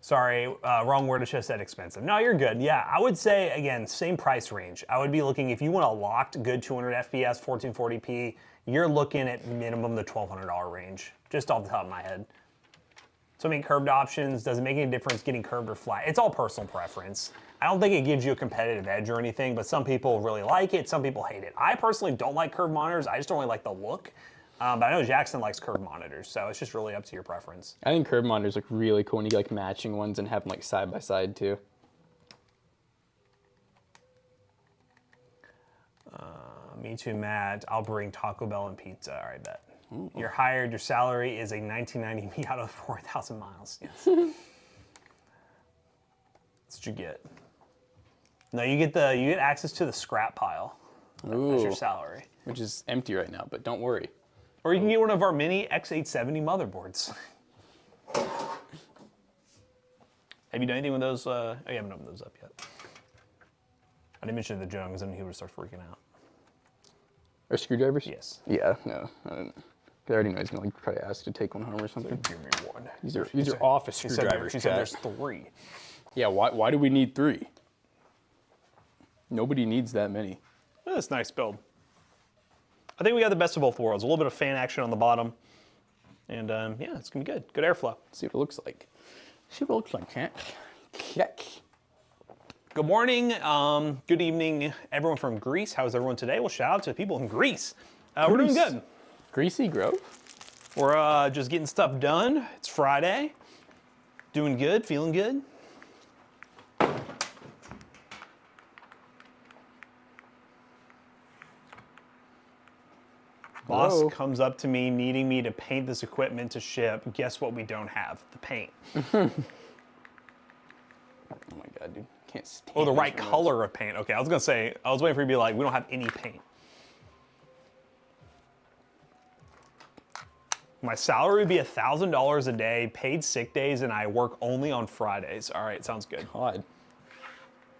Sorry, wrong word. I should have said expensive. No, you're good. Yeah, I would say, again, same price range. I would be looking, if you want a locked, good 200 FPS, 1440p, you're looking at minimum the $1,200 range, just off the top of my head. So many curved options. Does it make any difference getting curved or flat? It's all personal preference. I don't think it gives you a competitive edge or anything, but some people really like it, some people hate it. I personally don't like curved monitors. I just don't really like the look. But I know Jackson likes curved monitors, so it's just really up to your preference. I think curved monitors look really cool when you get like matching ones and have them like side by side too. Me too, Matt. I'll bring Taco Bell and pizza. All right, bet. Ooh. You're hired. Your salary is a 1990 me out of 4,000 miles. Yes. That's what you get. No, you get access to the scrap pile. Ooh. That's your salary. Which is empty right now, but don't worry. Or you can get one of our mini X870 motherboards. Have you done anything with those? Oh, you haven't opened those up yet. I didn't mention the Joan because then he would start freaking out. Or screwdrivers? Yes. Yeah, no, I didn't. I already know he's gonna like try to ask to take one home or something. Give me one. These are office She screwdrivers. said there's 3. Yeah, why do we need 3? Nobody needs that many. That's a nice build. I think we got the best of both worlds. A little bit of fan action on the bottom. And yeah, it's gonna be good. Good airflow. Let's see what it looks like. See what it looks like, Check. Good morning, good evening, everyone from Greece. How's everyone today? Well, shout out to the people in Greece. We're doing good. Greasy Grove? We're just getting stuff done. It's Friday. Doing good, feeling good. Boss Hello? comes up to me needing me to paint this equipment to ship. Guess what we don't have? The paint. Oh my god, dude. Can't stand Oh, the these right remotes. color of paint. Okay, I was gonna say, I was waiting for you to be like, we don't have any paint. My salary would be $1,000 a day, paid sick days, and I work only on Fridays. All right, sounds good. God.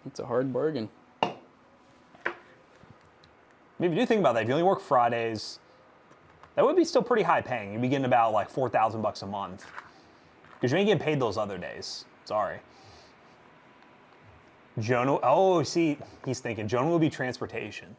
It's a hard bargain. I mean, if you do think about that, if you only work Fridays, that would be still pretty high paying. You'd be getting about like 4,000 bucks a month. Because you ain't getting paid those other days. Sorry. Jonah, oh, see, he's thinking Jonah will be transportation.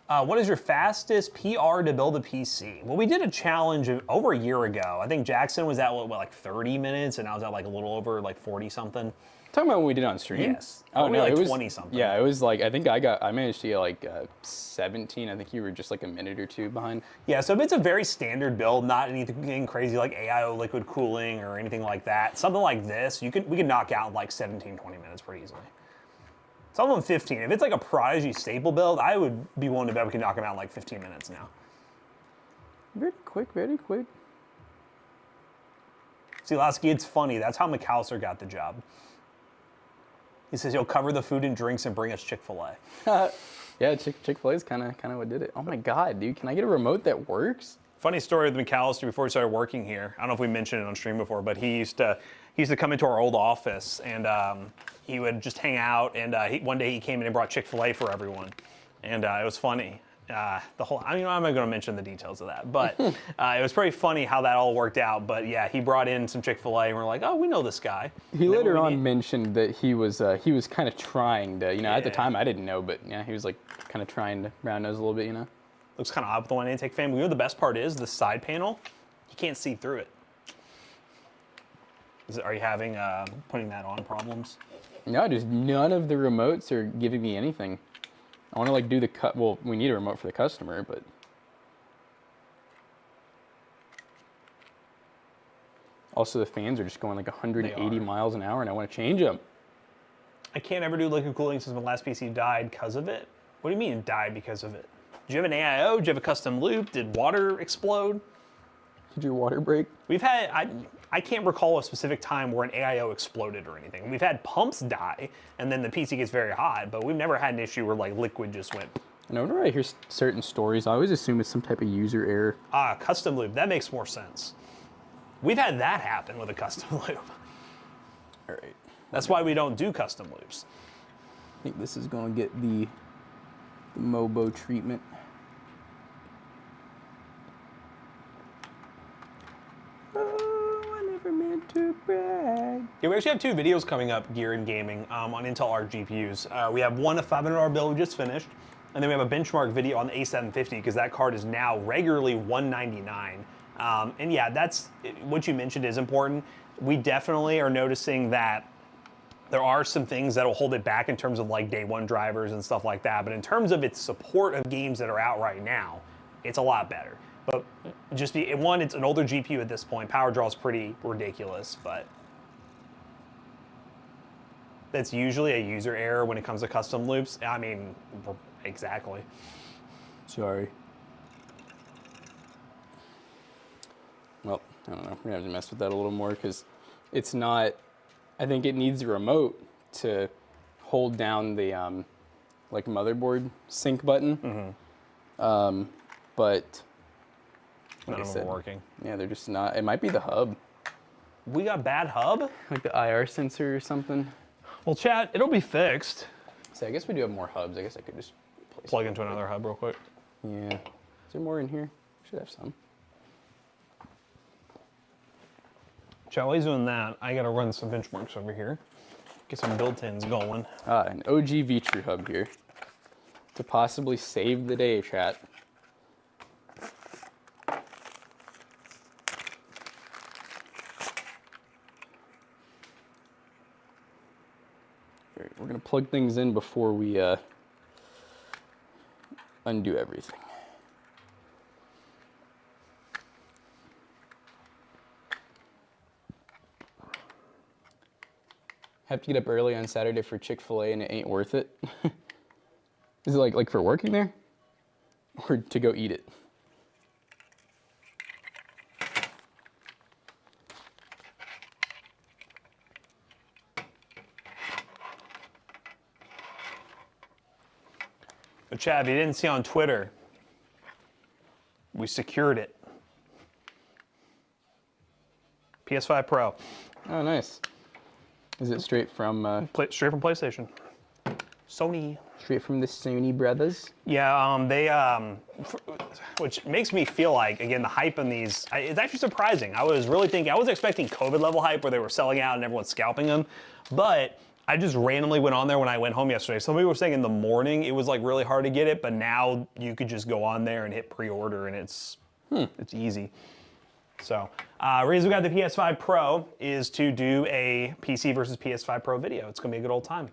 What is your fastest PR to build a PC? Well, we did a challenge over a year ago. I think Jackson was at, what, like 30 minutes, and I was at like a little over like 40 something. Talking about what we did on stream? Yes. Oh, Probably no, like it was 20 something. Yeah, it was like, I managed to get like 17. I think you were just like a minute or 2 behind. Yeah, so if it's a very standard build, not anything crazy like AIO liquid cooling or anything like that, something like this, we could knock out like 17, 20 minutes pretty easily. Some of them 15. If it's like a Prodigy staple build, I would be willing to bet we can knock them out in like 15 minutes now. Very quick, very quick. See, Lasky, it's funny. That's how McAllister got the job. He says he'll cover the food and drinks and bring us Chick-fil-A. Yeah, Chick-fil-A is kind of what did it. Oh my god, dude, can I get a remote that works? Funny story with McAllister before he started working here. I don't know if we mentioned it on stream before, but he used to come into our old office and he would just hang out. And one day he came in and brought Chick-fil-A for everyone, and it was funny. I'm not going to mention the details of that, but it was pretty funny how that all worked out. But yeah, he brought in some Chick-fil-A, and we're like, oh, we know this guy. He later on mentioned that he was kind of trying to, at the time I didn't know, but yeah, he was like kind of trying to round nose a little bit, Looks kind of odd with the one intake fan. But you know the best part is the side panel. You can't see through it. Are you having putting that on problems? No, just none of the remotes are giving me anything. I want to like do the cut. Well, we need a remote for the customer, but also the fans are just going like 180 miles an hour, and I want to change them. I can't ever do liquid cooling since my last PC died because of it. What do you mean it died because of it? Did you have an AIO? Did you have a custom loop? Did water explode? Did your water break? We've had, I can't recall a specific time where an AIO exploded or anything. We've had pumps die, and then the PC gets very hot, but we've never had an issue where like liquid just went. And whenever I hear certain stories, I always assume it's some type of user error. Custom loop, that makes more sense. We've had that happen with a custom loop. All right. That's why we don't do custom loops. I think this is going to get the MOBO treatment. to brag. Yeah, we actually have 2 videos coming up, Gear and Gaming, on Intel Arc GPUs. We have one a $500 build we just finished, and then we have a benchmark video on the A750 because that card is now regularly $199. And yeah, that's what you mentioned is important. We definitely are noticing that there are some things that will hold it back in terms of like day one drivers and stuff like that. But in terms of its support of games that are out right now, it's a lot better. But just one, it's an older GPU at this point. Power draw is pretty ridiculous, but that's usually a user error when it comes to custom loops. I mean, exactly. Sorry. Well, I don't know. We're gonna have to mess with that a little more because it's not. I think it needs a remote to hold down the like motherboard sync button. But None of them are working. Yeah, they're just not. It might be the hub, We got bad hub? like the IR sensor or something. Well, chat, it'll be fixed. So I guess we do have more hubs. I guess I could just place Plug into another hub real quick. Yeah. Is there more in here? Should have some. Chat, while he's doing that, I gotta run some benchmarks over here. Get some built-ins going. An OG V-True hub here to possibly save the day, chat. All right, we're gonna plug things in before we undo everything. Have to get up early on Saturday for Chick-fil-A and it ain't worth it. Is it like for working there? Or to go eat it? But Chad, if you didn't see on Twitter, we secured it. PS5 Pro. Oh, nice. Is it straight from Straight from PlayStation. Sony. straight from the Sony brothers? Yeah, which makes me feel like, again, the hype on these, it's actually surprising. I was expecting COVID level hype where they were selling out and everyone's scalping them, but I just randomly went on there when I went home yesterday. Some people were saying in the morning it was like really hard to get it, but now you could just go on there and hit pre-order and it's easy. So, reason we got the PS5 Pro is to do a PC versus PS5 Pro video. It's gonna be a good old time.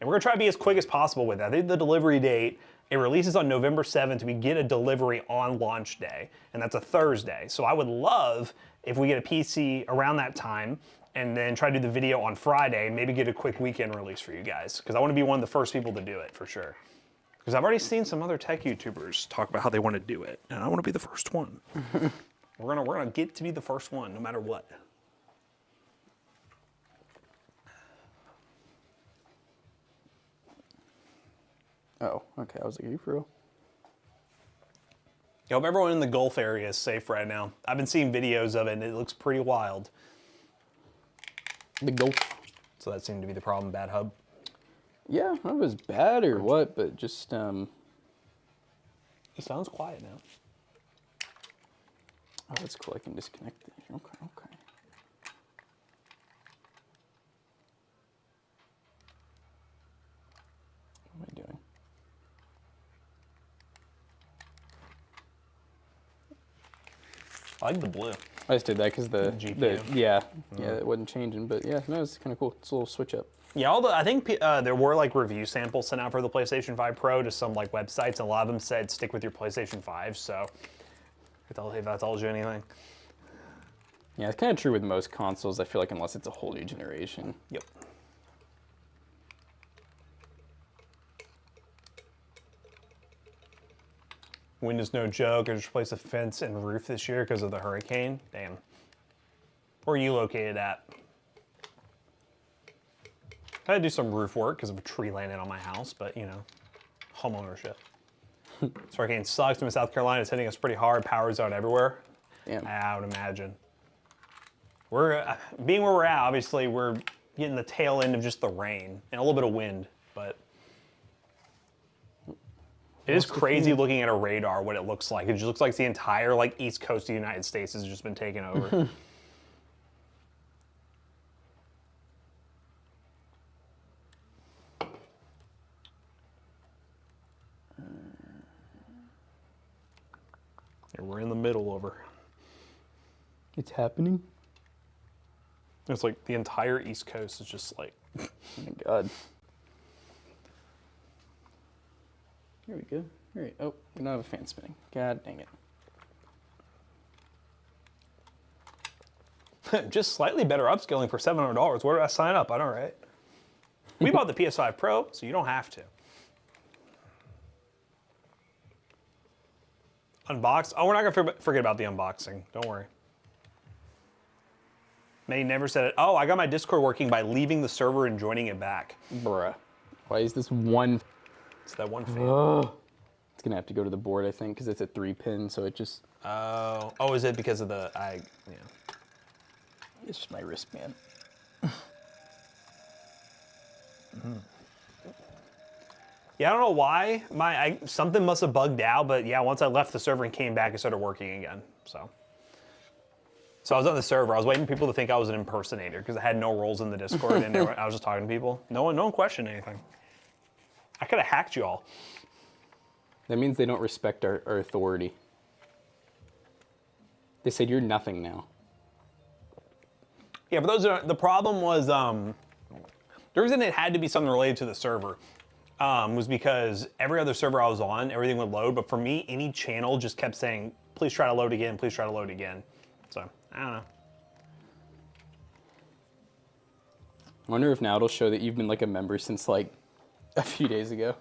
And we're gonna try to be as quick as possible with that. I think the delivery date, it releases on November 7th. We get a delivery on launch day, and that's a Thursday. So I would love if we get a PC around that time and then try to do the video on Friday and maybe get a quick weekend release for you guys. Because I wanna be one of the first people to do it for sure. Because I've already seen some other tech YouTubers talk about how they wanna do it, and I wanna be the first one. We're gonna get to be the first one, no matter what. Oh, okay. I was like, are you for real? I hope everyone in the Gulf area is safe right now. I've been seeing videos of it, and it looks pretty wild. The Gulf. So that seemed to be the problem, bad hub. Yeah, that was bad or what, but just It sounds quiet now. oh, that's cool. I can disconnect it. Okay, okay. What am I doing? I like the blue. I just did that because the GPU. yeah, it wasn't changing, but yeah, no, it's kind of cool. It's a little switch up. Yeah, I think there were like review samples sent out for the PlayStation 5 Pro to some like websites, and a lot of them said stick with your PlayStation 5. So if that tells you anything. Yeah, it's kind of true with most consoles. I feel like unless it's a whole new generation. Yep. Wind is no joke. I just replaced a fence and roof this year because of the hurricane. Damn. Where are you located at? I had to do some roof work because of a tree landing on my house, but you know, home ownership. This hurricane sucks. I'm in South Carolina. It's hitting us pretty hard. Power's out everywhere. Damn. I would imagine. We're being where we're at. Obviously, we're getting the tail end of just the rain and a little bit of wind, but it is crazy looking at a radar what it looks like. It just looks like the entire like east coast of the United States has just been taken over. It's happening. It's like the entire East Coast is just like. Oh my god. Here we go. All right. Oh, we don't have a fan spinning. God dang it. Just slightly better upscaling for $700. Where did I sign up? I know, right? We bought the PS5 Pro, so you don't have to. Unbox. Oh, we're not gonna forget about the unboxing. Don't worry. May never said it. Oh, I got my Discord working by leaving the server and joining it back. Bruh. Why is this one? It's that one fan. Oh. It's gonna have to go to the board, I think, because it's a 3-pin, so it just. Oh, is it because of the yeah. It's just my wristband. Yeah, I don't know why. Something must have bugged out, but yeah, once I left the server and came back, it started working again. So I was on the server. I was waiting for people to think I was an impersonator because I had no roles in the Discord, and I was just talking to people. No one questioned anything. I could have hacked you all. That means they don't respect our authority. They said you're nothing now. Yeah, but the problem was the reason it had to be something related to the server was because every other server I was on, everything would load, but for me, any channel just kept saying, please try to load again, please try to load again. So, I don't know. I wonder if now it'll show that you've been like a member since like a few days ago.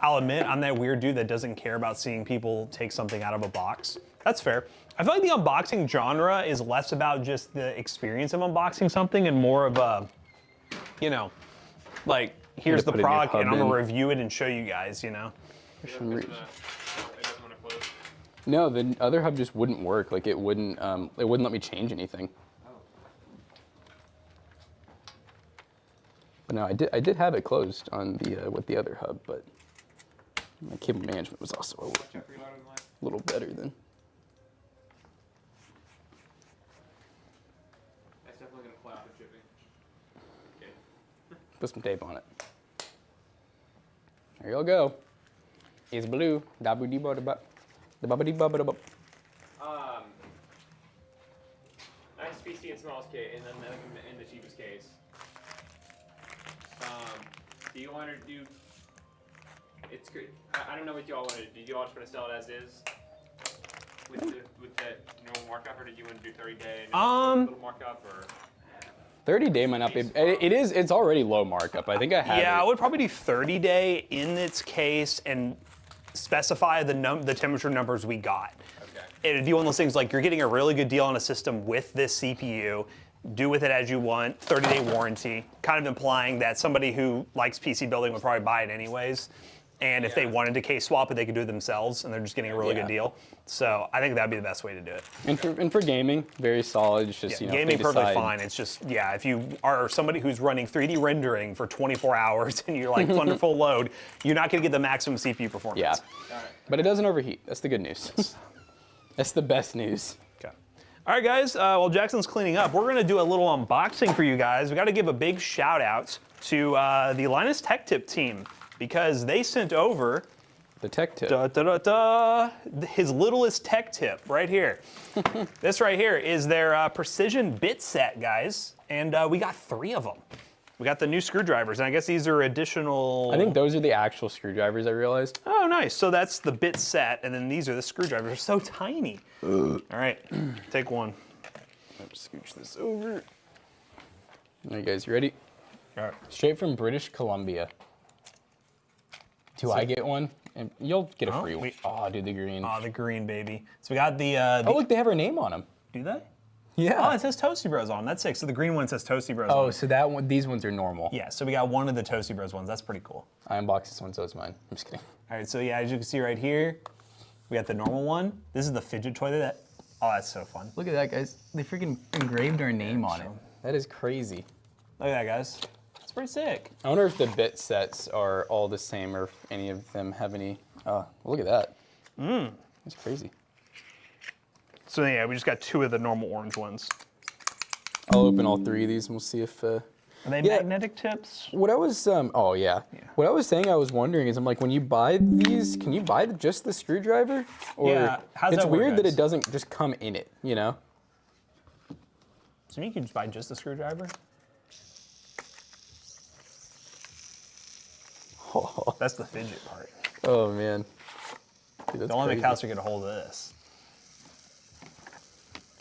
I'll admit, I'm that weird dude that doesn't care about seeing people take something out of a box. That's fair. I feel like the unboxing genre is less about just the experience of unboxing something and more of a, you know, like, here's the put a new product hub and I'm gonna in. review it and show you guys, you know? It doesn't want to close. No, the other hub just wouldn't work. Like it wouldn't let me change anything. But no, I did have it closed on the with the other hub, but my cable management was also a little better than. That's definitely gonna fly out the shipping. Okay. Put some tape on it. There y'all go. It's blue. Dabu dee ba da ba. The baba dee ba ba da ba. Nice PC in smallest case, and then in the cheapest case. Do you want to do? It's good. I don't know what y'all want to do. Did you all just want to sell it as is? With that normal markup, or did you want to do 30-day and little markup, or? 30-day might not be. It's already low markup. I think I have. Yeah, it. I would probably do 30-day in its case and specify the temperature numbers we got. Okay. It'd be one of those things like you're getting a really good deal on a system with this CPU. Do with it as you want. 30-day warranty, kind of implying that somebody who likes PC building would probably buy it anyways. And if they wanted to case swap it, they could do it themselves, and they're just getting a really good deal. So I think that'd be the best way to do it. And for gaming, very solid. It's just Yeah, if they gaming perfectly decide- fine. It's just if you are somebody who's running 3D rendering for 24 hours and you're like under full load, you're not going to get the maximum CPU performance. Yeah, but it doesn't overheat. That's the good news. That's the best news. Okay. All right, guys. While Jackson's cleaning up, we're going to do a little unboxing for you guys. We got to give a big shout out to the Linus Tech Tip team because they sent over The tech tip. his littlest tech tip right here. This right here is their precision bit set, guys, and we got 3 of them. We got the new screwdrivers, and I guess these are additional. I think those are the actual screwdrivers. I realized. Oh, nice. So that's the bit set, and then these are the screwdrivers. They're so tiny. All right, take one. Let's scooch this over. All right, guys, you ready? All right. Straight from British Columbia. Do I get one? And you'll get a free one. Oh, dude, the green. Oh, the green, baby. So we got the. Oh, look, they have our name on them. Do they? Yeah. Oh, it says Toasty Bros on. That's sick. So the green one says Toasty Bros. Oh, on. so that one, these ones are normal. Yeah. So we got one of the Toasty Bros ones. That's pretty cool. I unboxed this one, so it's mine. I'm just kidding. All right. So yeah, as you can see right here, we got the normal one. This is the fidget toy that. Oh, that's so fun. Look at that, guys. They freaking engraved our name on it. That is crazy. Look at that, guys. It's pretty sick. I wonder if the bit sets are all the same or if any of them have any. Oh, look at that. That's crazy. So yeah, we just got 2 of the normal orange ones. I'll open all 3 of these and we'll see if. Are they Yeah. magnetic tips? What I was, oh yeah. What I was saying, I was wondering is, I'm like, when you buy these, can you buy just the screwdriver? Or Yeah, how's it's that work, weird that guys? it doesn't just come in it, you know? So you could just buy just a screwdriver. Oh, That's the fidget part. oh man. Dude, that's Don't let crazy. McAllister get a hold of this.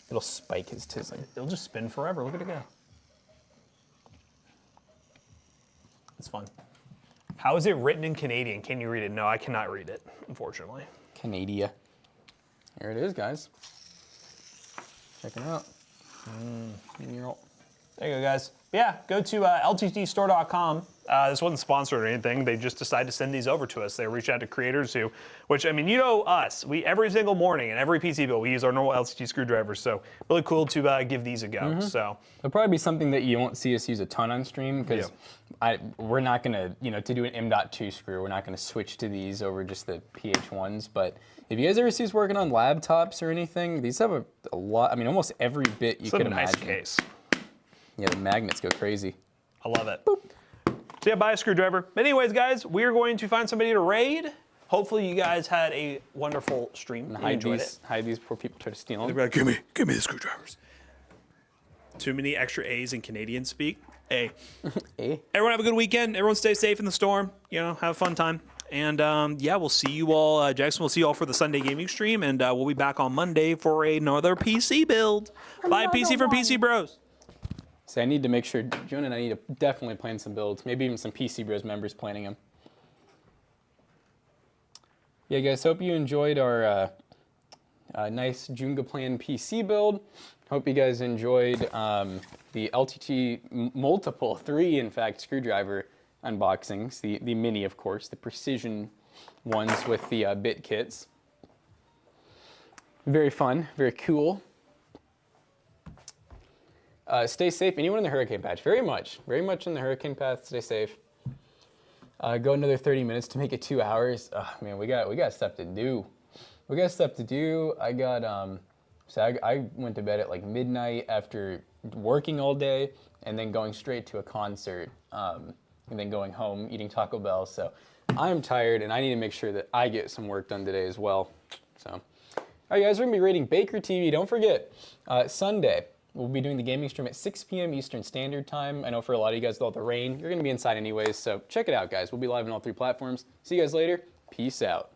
It'll spike his tizzling. It'll just spin forever. Look at it go. It's fun. How is it written in Canadian? Can you read it? No, I cannot read it, unfortunately. Canada. There it is, guys. Check it out. There you go, guys. Yeah, go to lttstore.com. This wasn't sponsored or anything. They just decided to send these over to us. They reached out to creators who, which, I mean, you know us. We every single morning and every PC build, we use our normal LTT screwdrivers. So really cool to give these a go. So It'll probably be something that you won't see us use a ton on stream because we're not gonna, to do an M.2 screw, we're not gonna switch to these over just the PH1s. But if you guys ever see us working on laptops or anything, these have a lot. I mean, almost every bit you it's a could nice imagine. case. Yeah, the magnets go crazy. I love it. Boop. So yeah, buy a screwdriver. But anyways, guys, we're going to find somebody to raid. Hopefully you guys had a wonderful stream and enjoyed it. Hide these before people try to steal them. Like, give me the screwdrivers. Too many extra A's in Canadian speak. A. A. Everyone have a good weekend. Everyone stay safe in the storm. Have a fun time. And yeah, we'll see you all. Jackson, we'll see you all for the Sunday gaming stream. And we'll be back on Monday for another PC build. Buy a PC from PC Bros. So I need to make sure, Joan and I need to definitely plan some builds. Maybe even some PC Bros members planning them. Yeah, guys, hope you enjoyed our nice Joonga Plan PC build. Hope you guys enjoyed the LTT multiple, 3 in fact, screwdriver unboxings. The mini, of course, the precision ones with the bit kits. Very fun, very cool. Stay safe. Anyone in the hurricane patch? Very much in the hurricane path. Stay safe. Go another 30 minutes to make it 2 hours. Oh, man, we got stuff to do. I got so I went to bed at like midnight after working all day and then going straight to a concert and then going home eating Taco Bell. So I'm tired and I need to make sure that I get some work done today as well. So, all right, guys, we're gonna be rating Baker TV. Don't forget Sunday. We'll be doing the gaming stream at 6 p.m. Eastern Standard Time. I know for a lot of you guys with all the rain, you're going to be inside anyways, so check it out, guys. We'll be live on all 3 platforms. See you guys later. Peace out.